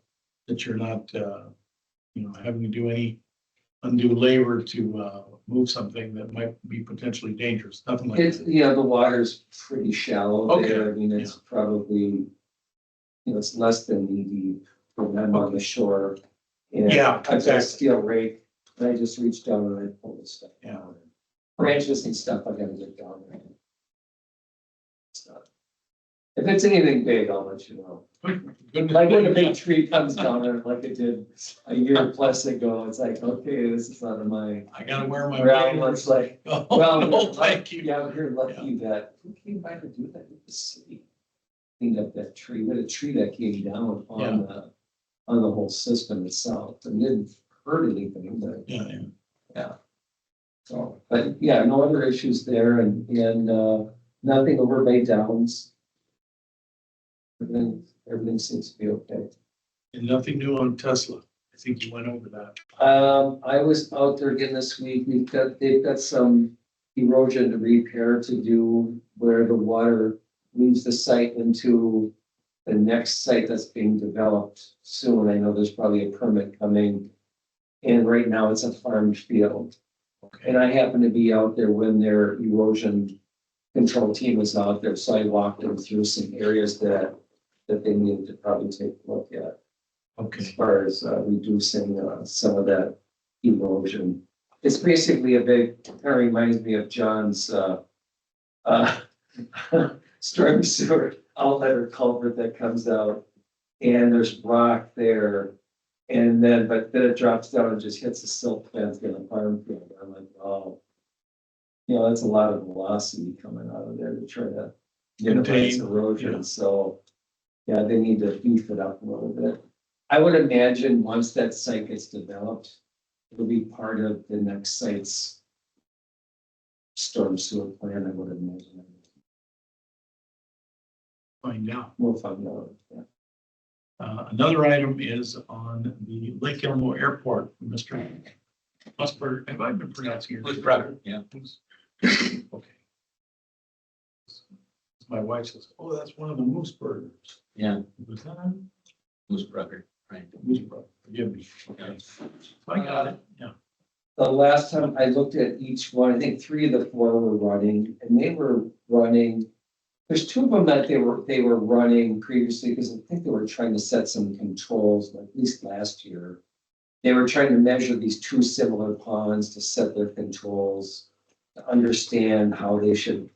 that you're not, having to do any undue labor to, move something that might be potentially dangerous, nothing like It's, that. the water's pretty shallow Okay, there. I mean, it's probably, it's less than knee deep when I'm on the shore. And Yeah, I've got a exactly. steel rake, and I just reach down and I pull this stuff Yeah. down. Branches and stuff, I gotta get down there. So, if it's anything big, I'll let you know. Goodness. Like when a big tree comes down there, like it did a year plus ago, it's like, okay, this is out of my I gotta wear my. realm. It's like, Oh, well, no, thank you. yeah, we're lucky that, who came by to do that? The city cleaned up that tree, we had a tree that came down on the whole system itself, and didn't hurt anything, but Yeah. so, but yeah, no other issues there and nothing over Bay Downs. Everything seems to be okay. And nothing new on Tesla. I think you went over that. I was out there again this week. They've got some erosion to repair to do where the water leaves the site into the next site that's being developed soon. I know there's probably a permit coming. And right now it's a farm field. Okay, And I happened to be out there when their erosion control team was out there. So I walked them through some areas that they needed to probably take a look at. As okay. far as reducing some of that erosion. It's basically a big, kind of reminds me of John's storm sewer outlet or culvert that comes out. And there's rock there. And then it drops down and just hits the silt fence in a farm field. I'm like, oh. That's a lot of velocity coming out of there to try to minimize Contain, erosion. yeah. So, yeah, they need to beef it up a little bit. I would imagine once that site gets developed, it'll be part of the next site's storm sewer plan, I would imagine. Find out. We'll find out, yeah. Another item is on the Lake Elmo Airport, Mr. Musper, have I been pronouncing your name? Brother, yeah. Okay. My wife says, oh, that's one of the moose burgers. Yeah, Was that Moose Brother, right. moose burger? Forgive me. Okay. I got it, yeah. The last time I looked at each one, I think 3 of the 4 were running, and they were running. There's 2 of them that they were running previously, because I think they were trying to set some controls, at least last year. They were trying to measure these 2 similar ponds to set their controls, to understand how they should,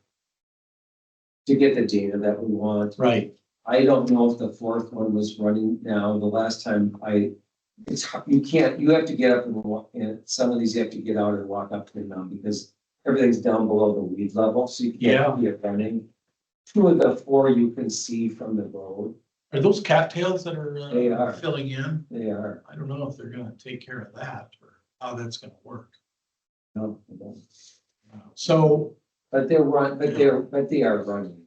to get the data that we want. Right, I don't know if the 4th one was running now. The last time you have to get up and walk, and some of these you have to get out and walk up to them now because everything's down below the weed level, so you can't see it running. 2 of the 4 you can see from the road. are those cattails that They are are. filling in? They are. I don't know if they're gonna take care of that or how that's gonna work. No, they don't. So, But they are running.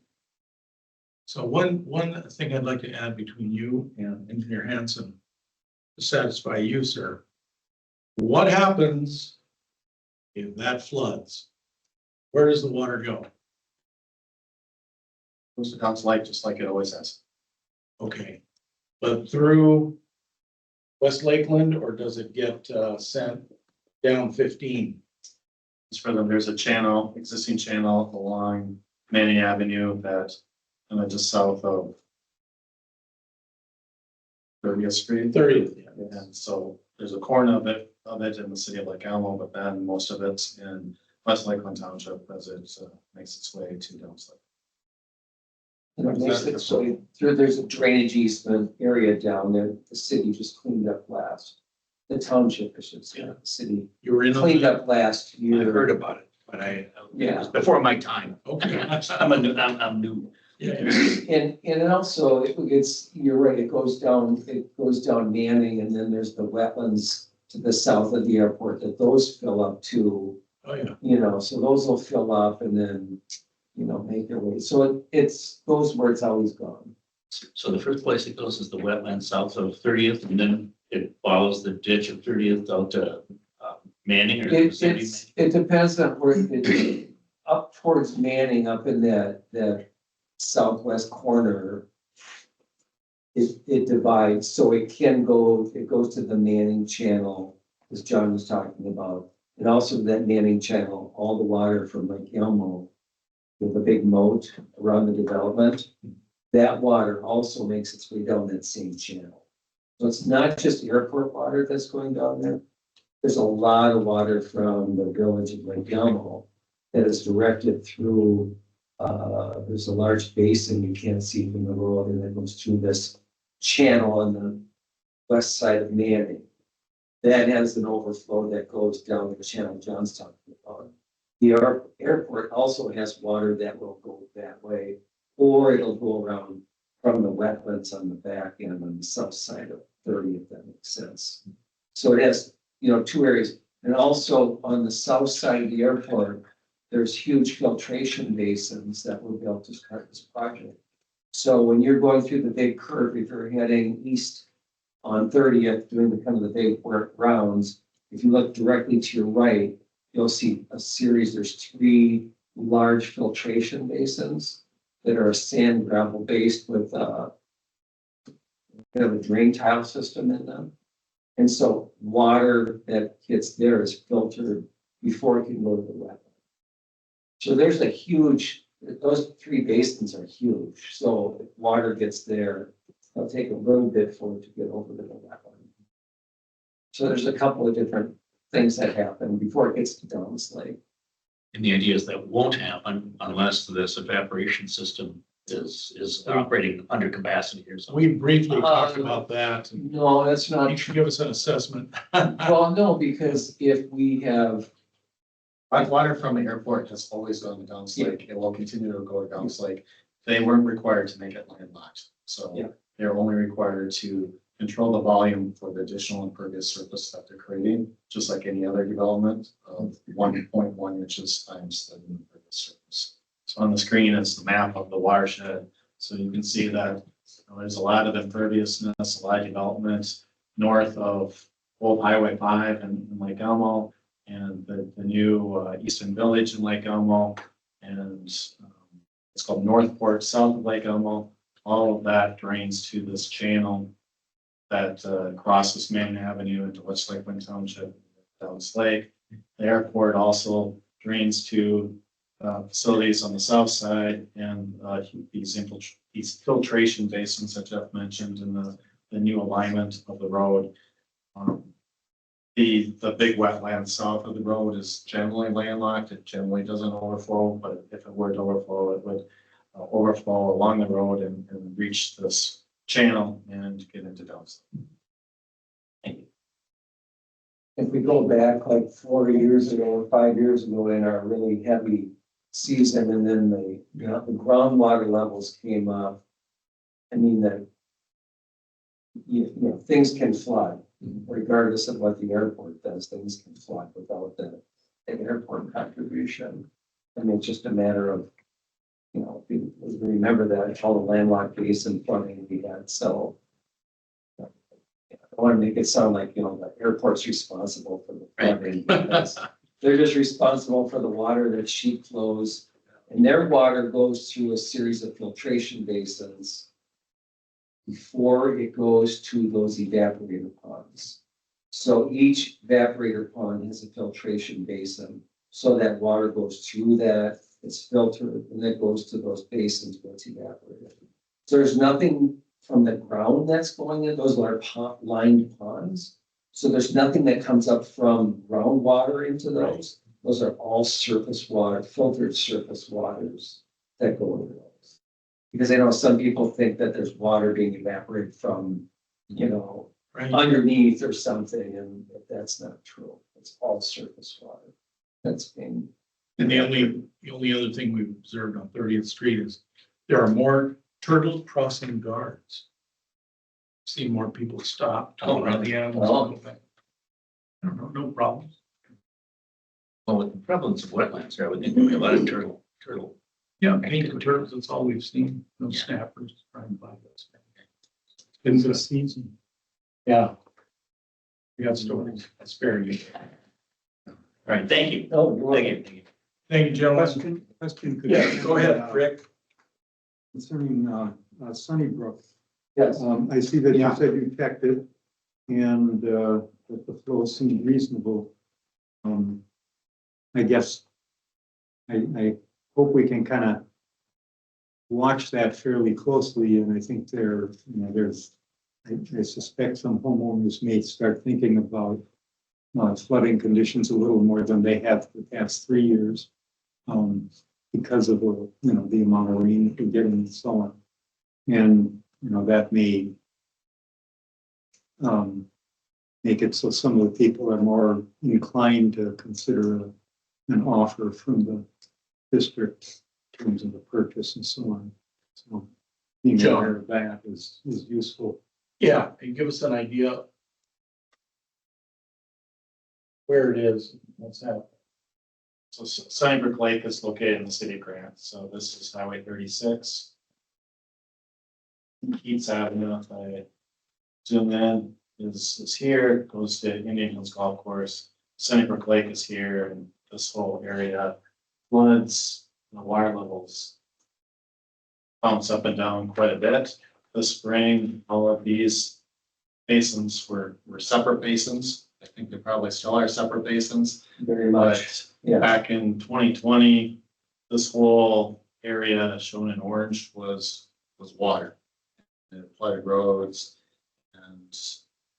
so one thing I'd like to add between you and Engineer Hanson to satisfy you, sir. What happens if that floods? Where does the water go? Goes to Tom's Lake, just like it always has. Okay, but through West Lakeland, or does it get sent down 15? It's for them, there's a channel, existing channel along Manning Avenue that, and then just south of 30th Street. 30th, yeah. And so there's a corner of it in the city of Lake Elmo, but then most of it's in West Lakeland Township as it makes its way to Downs Lake. So there's a drainage easement area down there. The city just cleaned up last. The township, I should say, the city You were in cleaned on up last I year. heard about it, but it Yeah. was before my time. that? Okay. I'm new. And also, you're right, it goes down Manning, and then there's the wetlands to the south of the airport, that those fill up too. Oh, yeah. So those will fill up and then, make their way. So it's goes where it's always gone. So the first place it goes is the wetland south of 30th, and then it follows the ditch of 30th out to Manning or. It depends on where it, up towards Manning, up in that southwest corner. It divides, so it goes to the Manning Channel, as John was talking about. And also that Manning Channel, all the water from Lake Elmo, with a big moat around the development, that water also makes its way down that same channel. So it's not just airport water that's going down there. There's a lot of water from the village of Lake Elmo that is directed through, there's a large basin you can't see from the road, and it goes through this channel on the west side of Manning. That has an overflow that goes down the channel John's talking about. The airport also has water that will go that way, or it'll go around from the wetlands on the back end on the south side of 30, if that makes sense. So it has, two areas. And also on the south side of the airport, there's huge filtration basins that were built as part of this project. So when you're going through the big curve, if you're heading east on 30th, doing the kind of the big rounds, if you look directly to your right, you'll see a series, there's 3 large filtration basins that are sand gravel based with kind of a drain tile system in them. And so water that gets there is filtered before it can go to the wetland. So there's those 3 basins are huge. So if water gets there, it'll take a little bit for it to get over to the wetland. So there's a couple of different things that happen before it gets to Downs Lake. And the idea is that won't happen unless this evaporation system is operating under capacity or something. We briefly talked about that, and No, that's not. you should give us an assessment. Well, no, because if we have, Water from the airport has always gone to Downs Lake. It will continue to go to Downs Lake. They weren't required to make it landlocked. So Yeah. they're only required to control the volume for the additional impervious surface that they're creating, just like any other development of 1.1 inches times the impervious surface. So on the screen is the map of the watershed. So you can see that there's a lot of imperviousness, a lot of development north of Old Highway 5 and Lake Elmo, and the new Eastern Village in Lake Elmo, and it's called Northport, south of Lake Elmo. All of that drains to this channel that crosses Manning Avenue into West Lakeland Township, Downs Lake. The airport also drains to facilities on the south side, and these filtration basins that Jeff mentioned, and the new alignment of the road. The big wetland south of the road is generally landlocked. It generally doesn't overflow, but if it were to overflow, it would overflow along the road and reach this channel and get into Downs. if we go back like 4 years ago or 5 years ago in our really heavy season, and then the groundwater levels came up. I mean, things can flood regardless of what the airport does. Things can flood without the airport contribution. I mean, it's just a matter of, we remember that all the landlocked basin flooding we had. So I want to make it sound like, the airport's responsible for the flooding. because They're just responsible for the water that sheet flows, and their water goes through a series of filtration basins before it goes to those evaporator ponds. So each evaporator pond has a filtration basin, so that water goes through that, it's filtered, and then goes to those basins where it's evaporated. So there's nothing from the ground that's going in, those are lined ponds. So there's nothing that comes up from groundwater into those. Those are all surface water, filtered surface waters that go into those. Because I know some people think that there's water being evaporated from, Right. underneath or something, and that's not true. It's all surface water that's being. And the only other thing we've observed on 30th Street is There are more turtle crossing guards. See more people stop. Oh, around really? the animals. Oh. I don't know, no problems. Well, with the prevalence of wetlands there, I would think there'd be a lot of turtle. Yeah, painted turtles, that's all we've seen, no Yeah. snappers trying by this. In the season. Yeah. We got stories, that's very good. All right, thank you. Oh, you're Thank welcome. you. Thank you. Thank you, gentlemen. Question. could Yeah, you- go ahead, Rick. Concerning, Sunnybrook. Yes. I see that Yeah. you said you checked it and, that the flow seemed reasonable. I guess I hope we can kind of watch that fairly closely, and I think I suspect some homeowners may start thinking about flooding conditions a little more than they have the past 3 years, because of the amount of rain that we're getting and so on. And, that may make it so some of the people are more inclined to consider an offer from the district in terms of the purchase and so on. So being John. aware of that is useful. Yeah, and give us an idea where it is, what's happening. So Sunnybrook Lake is located in the city of Grant, so this is Highway 36. Keats Avenue, if I zoom in, is here, goes to Indian Hills Golf Course. Sunnybrook Lake is here, and this whole area floods, the water levels bounce up and down quite a bit. This spring, all of these basins were separate basins. I think they probably still are separate basins. Very much. But Yeah. back in 2020, this whole area shown in orange was water. It flooded roads and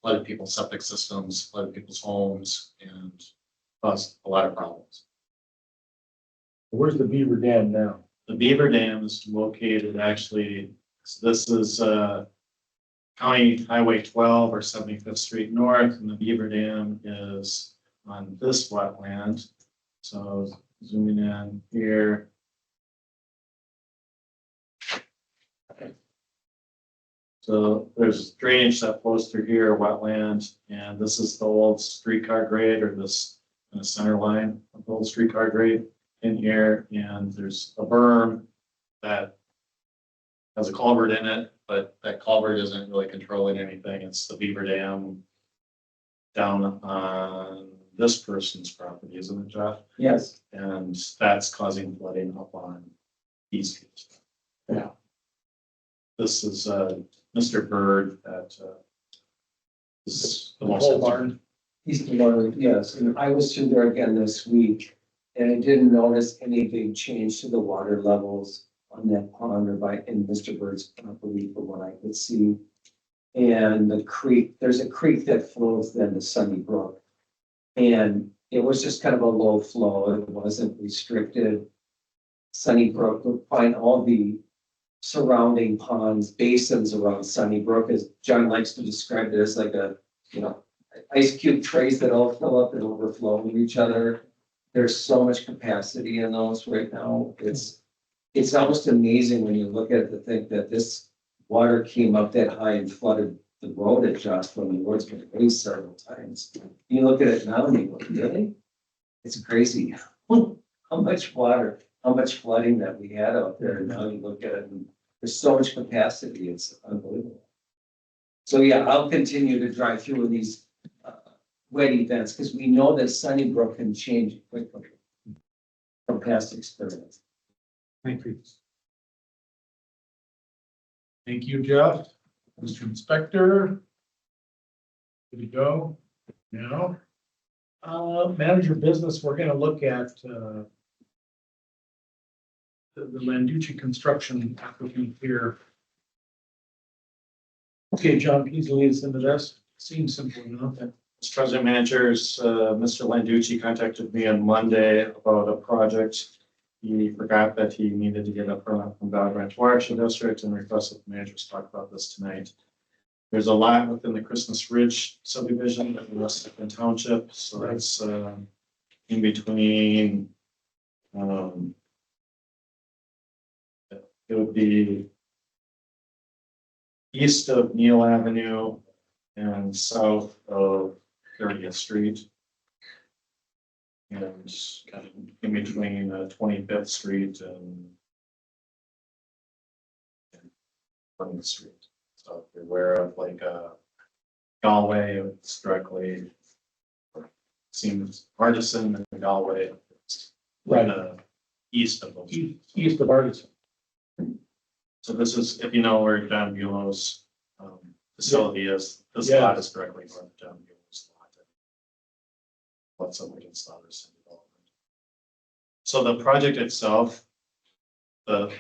flooded people's septic systems, flooded people's homes, and caused a lot of problems. Where's the Beaver Dam now? The Beaver Dam is located actually, so this is County Highway 12 or 75th Street North, and the Beaver Dam is on this wetland. So zooming in here. So there's drainage that flows through here, wetland, and this is the old streetcar grade, or this center line of the old streetcar grade in here, and there's a berm that has a culvert in it, but that culvert isn't really controlling anything. It's the Beaver Dam down on this person's property, isn't it, Jeff? Yes. And that's causing flooding up on East. Yeah. This is Mr. Bird that is the The most. whole barn. East of Water, yes, and I was through there again this week, and I didn't notice any big change to the water levels on that pond or in Mr. Bird's property from what I could see. And the creek, there's a creek that flows then to Sunnybrook. And it was just kind of a low flow, it wasn't restricted. Sunnybrook would find all the surrounding ponds, basins around Sunnybrook, as John likes to describe it as like ice cube trays that all fill up and overflow with each other. There's so much capacity in those right now. It's almost amazing when you look at it to think that this water came up that high and flooded the road at Joss when the road's been raised several times. You look at it now and you go, really? It's crazy. How much water, how much flooding that we had out there. And now you look at it and there's so much capacity. It's unbelievable. So yeah, I'll continue to drive through in these wet events because we know that Sunnybrook can change quickly from past experience. Thank you. Thank you, Jeff. Mr. Inspector. Good to go now. Manager business, we're gonna look at the Landucci construction applicant here. Okay, John, please lead us into this. Seems simple enough. As President Managers, Mr. Landucci contacted me on Monday about a project. He forgot that he needed to get a permit from Valley Ranch Watershed District and requested the managers talk about this tonight. There's a lot within the Christmas Ridge subdivision that we must have in township, so that's in between it would be east of Neil Avenue and south of 30th Street. And kind of in between 25th Street and 20th Street. So if you're aware of like Galway, it's directly seems Artisan and Galway. It's Right. East of those. East of Artisan. So this is, if you know where John Bulow's facility is, this lot is directly north of John Bulow's lot. What's up against the Artisan development. So the project itself, the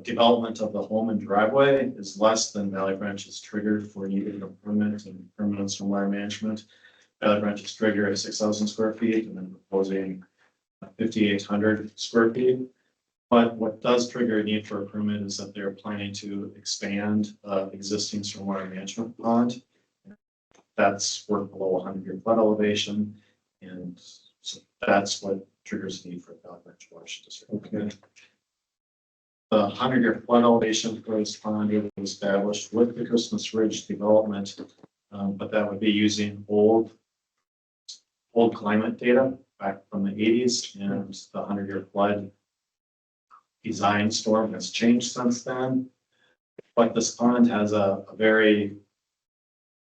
development of the home and driveway is less than Valley Branch is triggered for needed improvement and permanent stormwater management. Valley Branch is triggered at 6,000 square feet and then proposing 5,800 square feet. But what does trigger a need for a permit is that they're planning to expand existing stormwater management pond. That's worth below 100-year flood elevation. And so that's what triggers the need for a Valley Branch watershed district. Okay. The 100-year flood elevation for this pond was established with the Christmas Ridge development, but that would be using old climate data back from the 80s, and the 100-year flood design storm has changed since then. But this pond has a very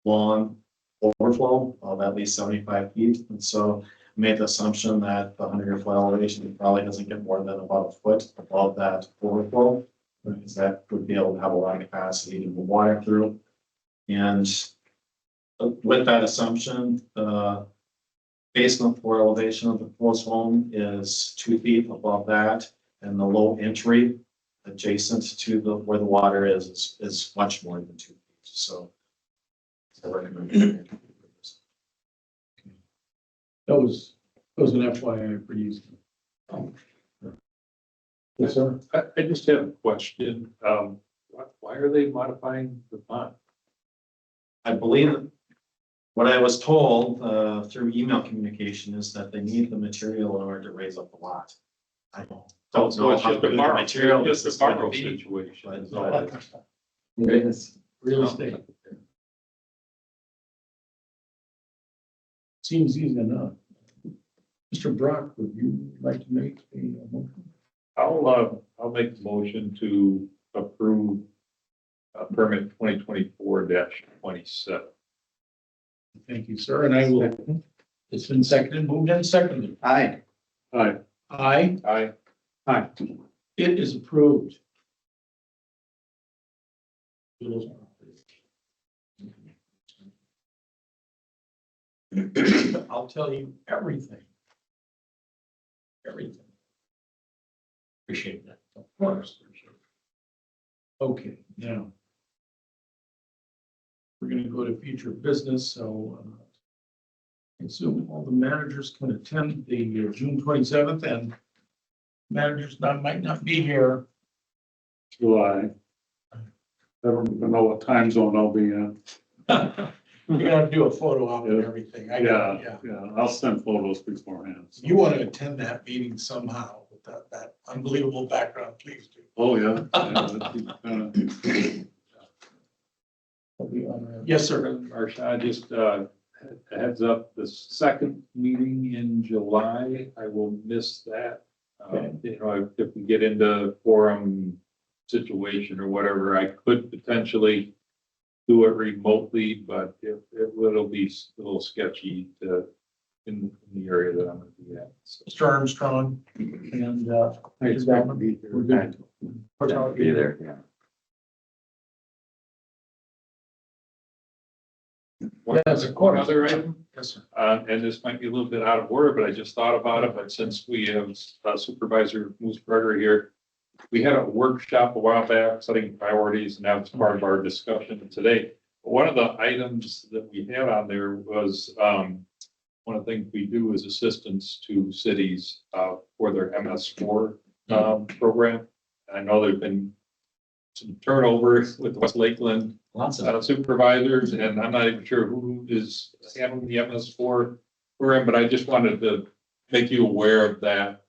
long overflow of at least 75 feet, and so made the assumption that the 100-year flood elevation probably doesn't get more than about a foot above that overflow, because that would be able to have a lot of capacity to move water through. And with that assumption, the basement floor elevation of the proposed home is 2 feet above that, and the low entry adjacent to where the water is much more than 2 feet. So I recommend. That was an FYI for you. Yes, sir. I just have a question. Why are they modifying the pond? I believe what I was told through email communication is that they need the material in order to raise up the lot. I don't So know it's how just good a the borrow, material it's is just a going to borrow be. situation. but, is all. Yes. Real estate. Seems easy enough. Mr. Brock, would you like to make a motion? I'll make the motion to approve permit 2024-27. Thank you, sir, and I will, it's been seconded, moved and seconded. Aye. Aye. Aye, Aye. it is approved. I'll tell you everything. Everything. Appreciate that. Of course. Okay, now. We're gonna go to future business, so. I assume all the managers can attend the June 27th, and managers might not be here. July. I don't even know what time zone I'll be in. You're gonna have to do a photo op and everything. I got it, Yeah, I'll send photos beforehand. so. You want to attend that meeting somehow with that unbelievable background, please do. Oh, yeah. That'd be kinda- Yes, sir. Marshawn, just a heads up, the second meeting in July, I will miss that. You know, if we get into forum situation or whatever, I could potentially do it remotely, but it'll be a little sketchy in the area that I'm gonna be at. So, Mr. Armstrong and, I expect to be we're here. good. Be there, yeah. Yes, of course. One other item, Yes, sir. and this might be a little bit out of order, but I just thought about it, but since we have Supervisor Moose Berger here, we had a workshop a while back, setting priorities, and that was part of our discussion today. One of the items that we had on there was, one of the things we do is assistance to cities, for their MS4, program. I know there've been some turnover with West Lakeland Lots of. supervisors, and I'm not even sure who is handling the MS4 program, but I just wanted to make you aware of that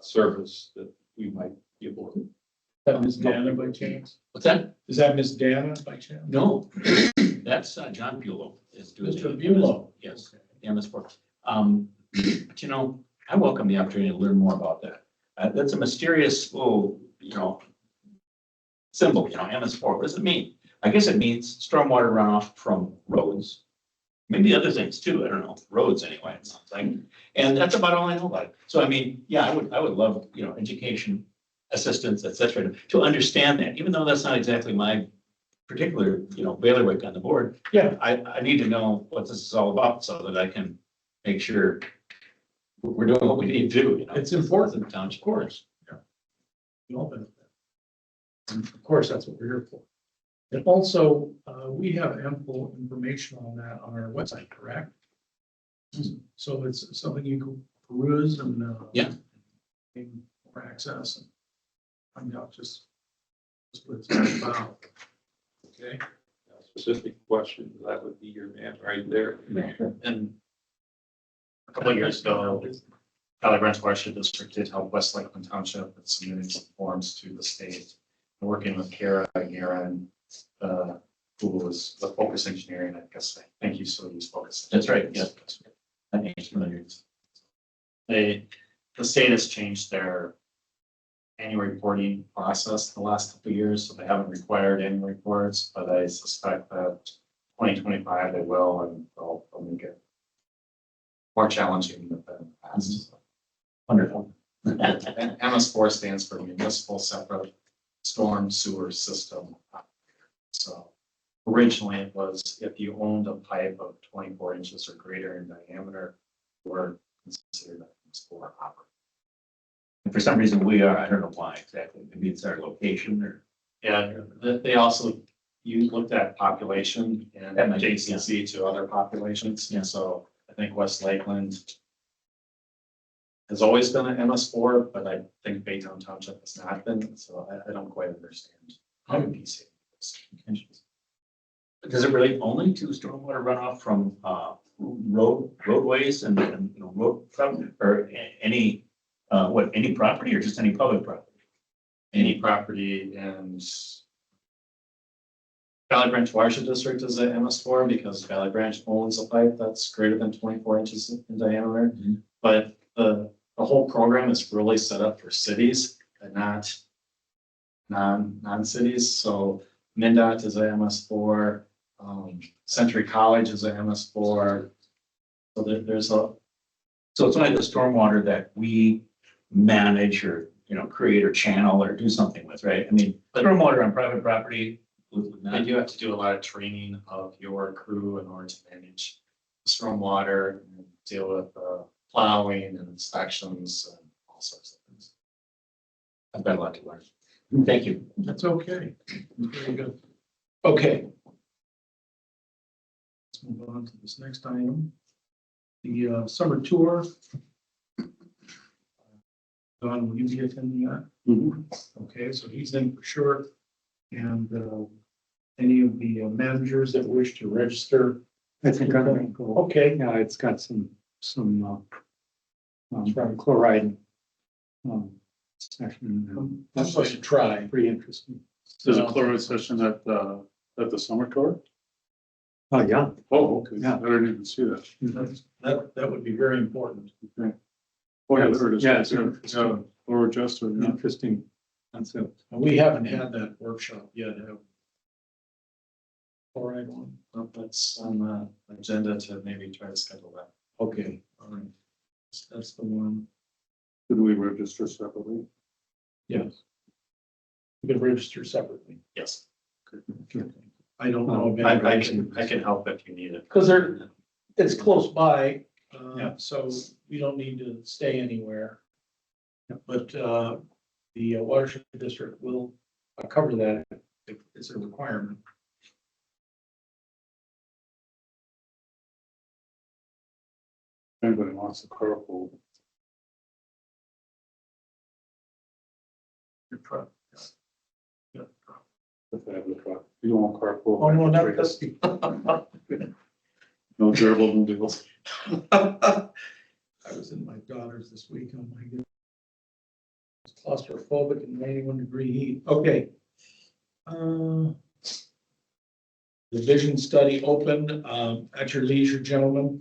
service that we might be able to. Is that Ms. Dana by chance? What's that? Is that Ms. Dana by chance? No, that's John Bulow is doing. Mr. the- Bulow. Yes, the MS4. But you know, I welcome the opportunity to learn more about that. That's a mysterious, little, you know, symbol, you know, MS4. What does it mean? I guess it means stormwater runoff from roads. Maybe other things too. I don't know. Roads anyway, it sounds like. And that's about all I know about it. So I mean, yeah, I would love, you know, education, assistance, et cetera, to understand that, even though that's not exactly my particular, you know, bailiwick on the board. Yeah. I need to know what this is all about so that I can make sure we're doing what we need to do, you know. It's important, The township. of course. Yeah. We all benefit. And of course, that's what we're here for. And also, we have ample information on that on our website, correct? So it's something you can peruse and, Yeah. gain more access and find out just what it's all about. Okay, Specific questions, that would be your man right there. And a couple of years ago, Valley Branch Watershed District did help West Lakeland Township with submitting some forms to the state. Working with Kara, and who was the Focus Engineering, I guess, I think you still use Focus. That's right, yeah. I think it's familiar. The state has changed their annual reporting process the last couple of years, so they haven't required annual reports, but I suspect that 2025 they will, and they'll make it more challenging than the past. Wonderful. And MS4 stands for Municipal Separate Storm Sewer System. So originally it was if you owned a pipe of 24 inches or greater in diameter, were considered a MS4 operator. And for some reason we are, I don't know why exactly, maybe it's our location or. Yeah, they also, you looked at population and That might be, JCC to other populations. Yeah. And so I think West Lakeland has always been an MS4, but I think Baytown Township has not been, so I don't quite understand how to piece it. Does it relate only to stormwater runoff from roadways and you know, or any any property or just any public property? Any property and Valley Branch Watershed District is a MS4 because Valley Branch owns a pipe that's greater than 24 inches in diameter. Mhm. But the whole program is really set up for cities and not non-cities. So MnDOT is a MS4, Century College is a MS4. So there's a, So it's only the stormwater that we manage or, you know, create or channel or do something with, right? I mean, stormwater on private property would and not. you have to do a lot of training of your crew in order to manage stormwater and deal with plowing and inspections and all sorts of things. I've got a lot to learn. Thank you. that's okay. Very good. Okay. Let's move on to this next item. The summer tour. Don, will you be attending that? Okay, so he's in for sure. And any of the managers that wish to register. I think I'm gonna go. Okay, Yeah, it's got some chloride. Section. I'm supposed to try. Pretty interesting. There's a chloride session at the summer tour? Oh, yeah. Oh, okay. Yeah. I didn't even see that. That would be very important. Oh, yeah, there it is. Yeah, it's Yeah, interesting. Lower Chester, yeah. Interesting concept. And we haven't had that workshop yet, have we? All right, one. Well, that's on the agenda to maybe try to schedule that. Okay, all right. That's the one. Did we register separately? Yes. You can register separately. Yes, I don't know. if I anybody- can help if you need it. Because it's close by, Yeah. so we don't need to stay anywhere. But the watershed district will cover that if it's a requirement. Anybody wants to carpool? Your truck. Yeah. If they have the truck. You don't want carpool. Oh, no, not this. No durable deals. I was in my daughter's this week. Oh my goodness. claustrophobic in 91-degree heat. Okay. The vision study open, at your leisure, gentlemen.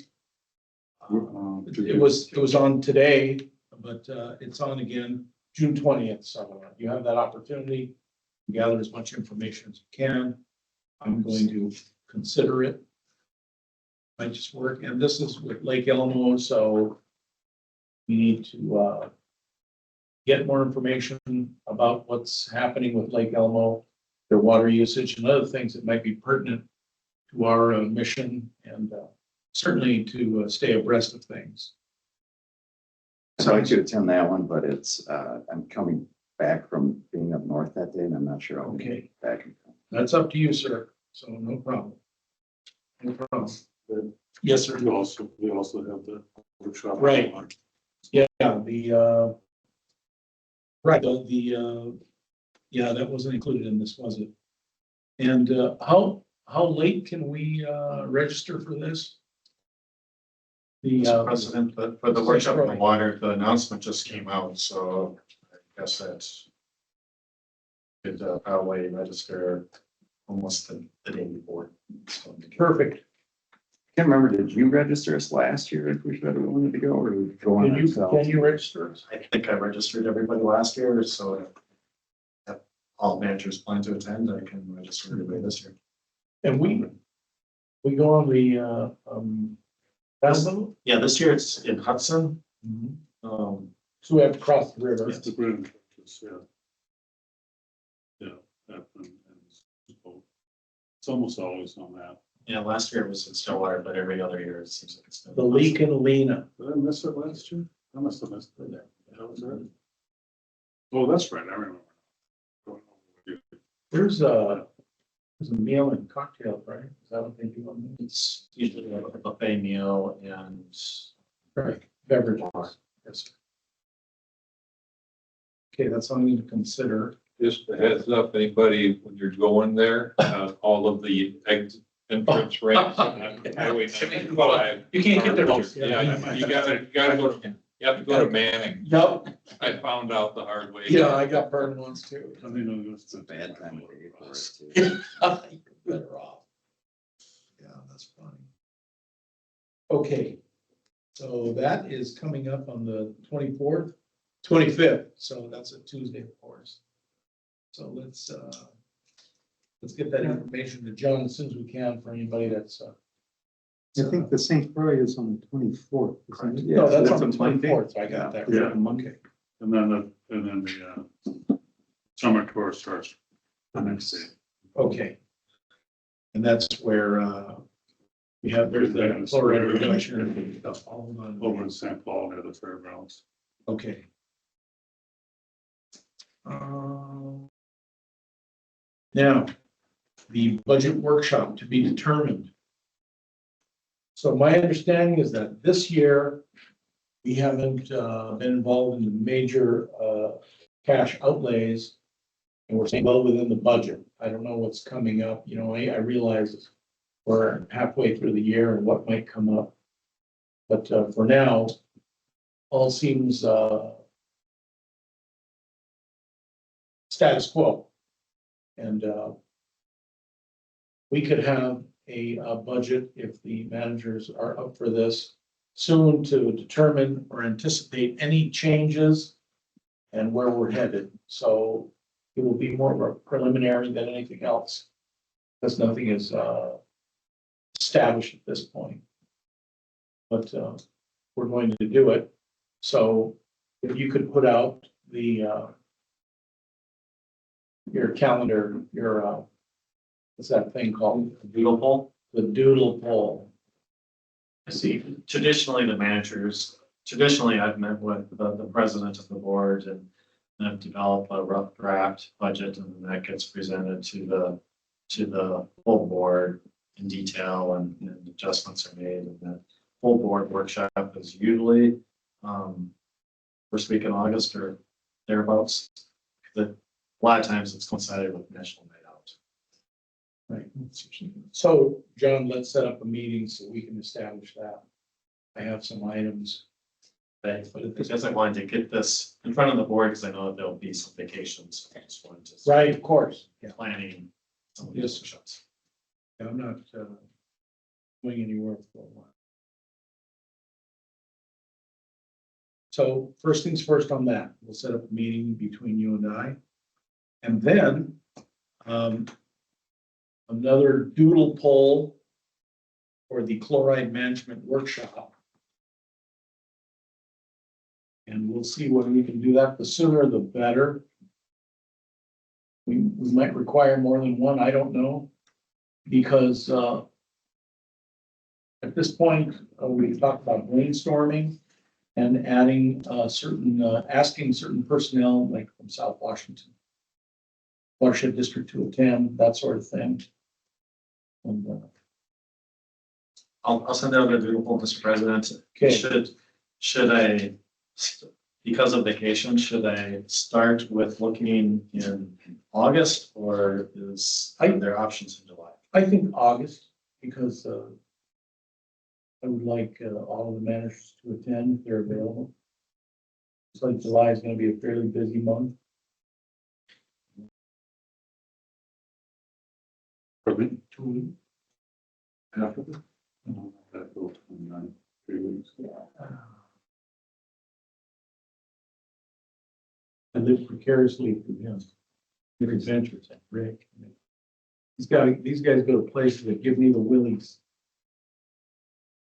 It was on today, but, it's on again, June 20th. So you have that opportunity. Gather as much information as you can. I'm going to consider it. I just work, and this is with Lake Elmo, so we need to, get more information about what's happening with Lake Elmo, their water usage and other things that might be pertinent to our mission and certainly to stay abreast of things. I'd like to attend that one, but it's, I'm coming back from being up north that day and I'm not sure I'll be Okay, back. that's up to you, sir. So no problem. No problem. Yes, sir. We also have the workshop. Right. Yeah, the, right, yeah, that wasn't included in this, was it? And how late can we register for this? The, Mr. President, but for the workshop on the water, the announcement just came out, so I guess that's could probably register almost the day before. So, perfect. Can't remember, did you register us last year if we said we wanted to go or did we go on ourselves? Can you register us? I think I registered everybody last year, so if all managers plan to attend, I can register everybody this year. And we go on the, festival? Yeah, this year it's in Hudson. Mhm. So So we have to cross the river. It's the Brim churches, yeah. Yeah, that one, and it's almost always on that. yeah, last year it was in Stillwater, but every other year it seems like it's been. The Leak and Lena. Did I miss it last year? I must have missed it. That was it. Oh, that's right, I remember. There's a meal and cocktail, right? Is that what they do on there? It's usually a buffet meal and Right, beverages. Yes. Okay, that's something to consider. Just a heads up, anybody, when you're going there, all of the entrance ramps on Highway 95. You can't get there. Yeah, you gotta go to, you have to go to Manning. Yep. I found out the hard way. Yeah, I got burned once too. I mean, It's a bad time of day for it too. You're better off. Yeah, that's funny. Okay, so that is coming up on the 24th, 25th, so that's a Tuesday, of course. So let's get that information to John as soon as we can for anybody that's, I think the St. Croix is on the 24th. isn't it? no, that's That's on the a Monday. 24th, so I got that. Yeah. right. Okay. and then the summer tour starts the next day. Okay. And that's where, we have, there's the chloride reduction and stuff. Hold on. Over in St. Paul near the fairgrounds. Okay. Now, the budget workshop to be determined. So my understanding is that this year, we haven't been involved in the major cash outlays. And we're staying well within the budget. I don't know what's coming up, you know, I realize we're halfway through the year and what might come up. But for now, all seems status quo. And we could have a budget if the managers are up for this soon to determine or anticipate any changes and where we're headed. So it will be more of a preliminary than anything else, because nothing is established at this point. But we're going to do it. So if you could put out the your calendar, your what's that thing called? doodle poll. The doodle poll. I see. Traditionally, I've met with the president of the board and I've developed a rough draft budget and then that gets presented to the full board in detail and adjustments are made. And the full board workshop is usually first week in August or thereabouts. A lot of times it's coincided with National Night Out. Right. So, John, let's set up a meeting so we can establish that. I have some items But because I wanted to get this in front of the board, because I know there'll be some vacations. I just wanted to. Right, of course. Yeah, Planning some of these Yes. discussions. I'm not, going anywhere for a while. So first things first on that, we'll set up a meeting between you and I. And then, another doodle poll for the chloride management workshop. And we'll see whether we can do that. The sooner the better. We might require more than one, I don't know. Because, at this point, we talked about brainstorming and adding, asking certain personnel, like from South Washington, Watershed District to attend, that sort of thing. And, I'll send out a doodle, Mr. President. okay, Should I, because of vacation, should I start with looking in August or are there options in July? I think August, because, I would like, all of the managers to attend if they're available. It's like July is gonna be a fairly busy month. Probably 2 weeks. half of it. That goes in 3 weeks. I live precariously through him. Good adventures, Rick. These guys go to places that give me the willies.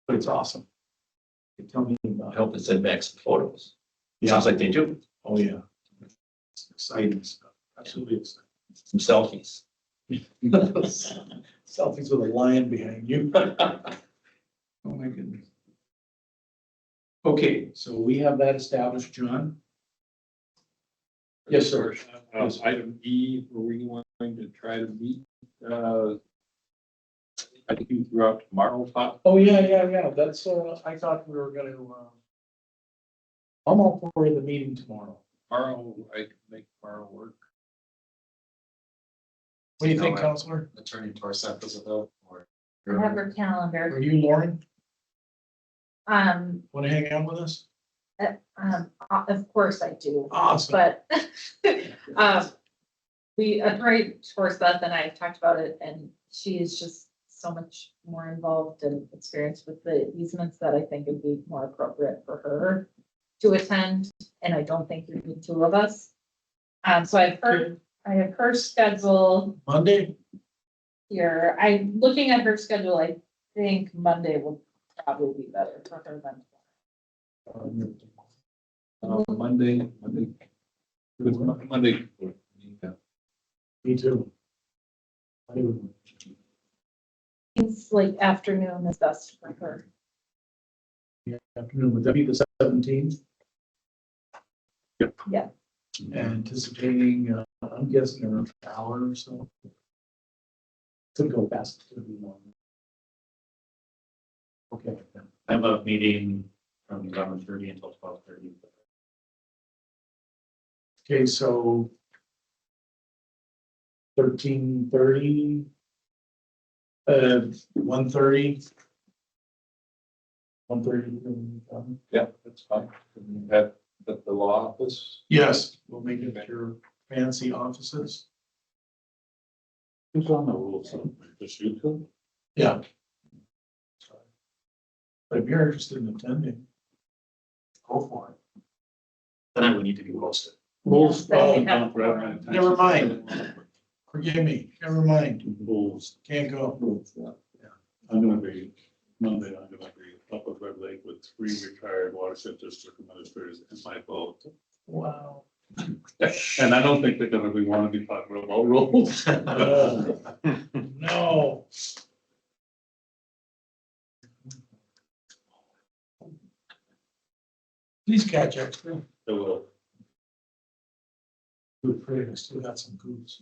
But it's awesome. They tell me I about it. hope they send back some photos. Yeah. Sounds like they do, Oh, yeah. It's exciting stuff. Absolutely exciting. some selfies. Selfies with a lion behind you. Oh, my goodness. Okay, so we have that established, John? Yes, sir. Item E, were we going to try to meet, I think you threw out tomorrow, Bob? Oh, yeah. That's, I thought we were gonna, I'm all for the meeting tomorrow. Tomorrow, I can make tomorrow work. What do you think, Counselor? Attorney Torseth is available or? I have her calendar. Are you, Lauren? Um, Want to hang out with us? of course I do, Awesome. but, Attorney Torseth and I talked about it, and she is just so much more involved and experienced with the easements that I think it'd be more appropriate for her to attend, and I don't think you need two of us. So I have her schedule Monday? here. I'm looking at her schedule. I think Monday will probably be better for her than. Monday. Me too. It's like afternoon is best for her. Yeah, afternoon, would that be the 17th? Yep. Yeah. Anticipating, I'm guessing around an hour or so. Could go fast, could be long. Okay. I have a meeting from 11:30 until 12:30. Okay, so 13:30, 1:30. 1:30. Yeah, that's fine. At the law office. Yes, we'll make it at your fancy offices. Who's on the rules? Just you two? Yeah. But if you're interested in attending, go for it. Then I would need to be posted. Rules. Then we Oh, have- Never mind. Forgive me, never mind, Rules. can't go. I'm gonna be, Monday, I'm gonna be up at Red Lake with 3 retired Watershed District administrators in my boat. Wow. And I don't think they're gonna be wanting to be talking about rules. No. Please catch extra. They will. Good afraid I still got some goose.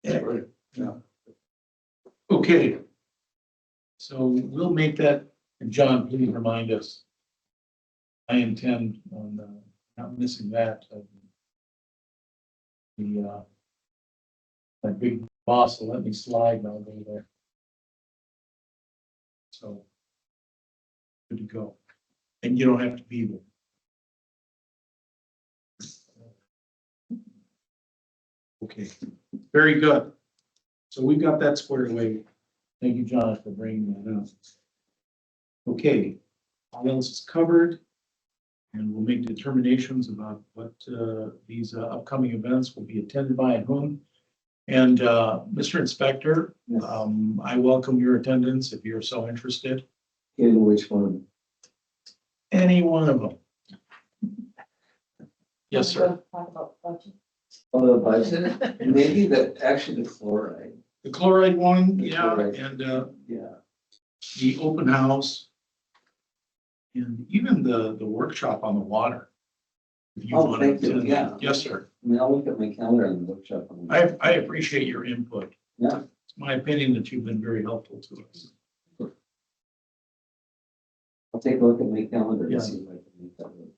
Yeah, Right. yeah. Okay. So we'll make that, and John, please remind us. I intend on, not missing that. My big boss will let me slide and I'll go there. So. Good to go. And you don't have to be there. Okay, very good. So we got that squared away. Thank you, John, for bringing that up. Okay, all else is covered. And we'll make determinations about what these upcoming events will be attended by and whom. And Mr. Inspector, Yes. I welcome your attendance if you're so interested. In which one? Any one of them. Yes, sir. Talk about budget. Oh, the budget, maybe actually the chloride, The chloride one, The yeah, chloride. and yeah. the open house. And even the workshop on the water. If you Oh, want thank to you, attend yeah. that. Yes, sir. I mean, I'll look at my calendar and workshop. I appreciate your input. Yeah. It's my opinion that you've been very helpful to us. I'll take a look at my calendar Yeah. and see if I can make that work.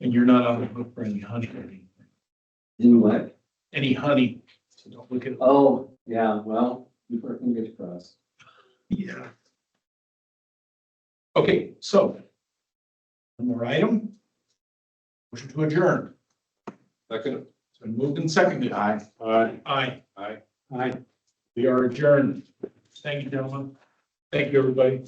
And you're not on the hook for any honey or anything. In what? Any honey, so don't look at it. Oh, yeah, well, keep our fingers crossed. Yeah. Okay, so. One more item. Motion to adjourn. Second. It's been moved and seconded. Aye. Aye. Aye. Aye. We are adjourned. Thank you, gentlemen. Thank you, everybody.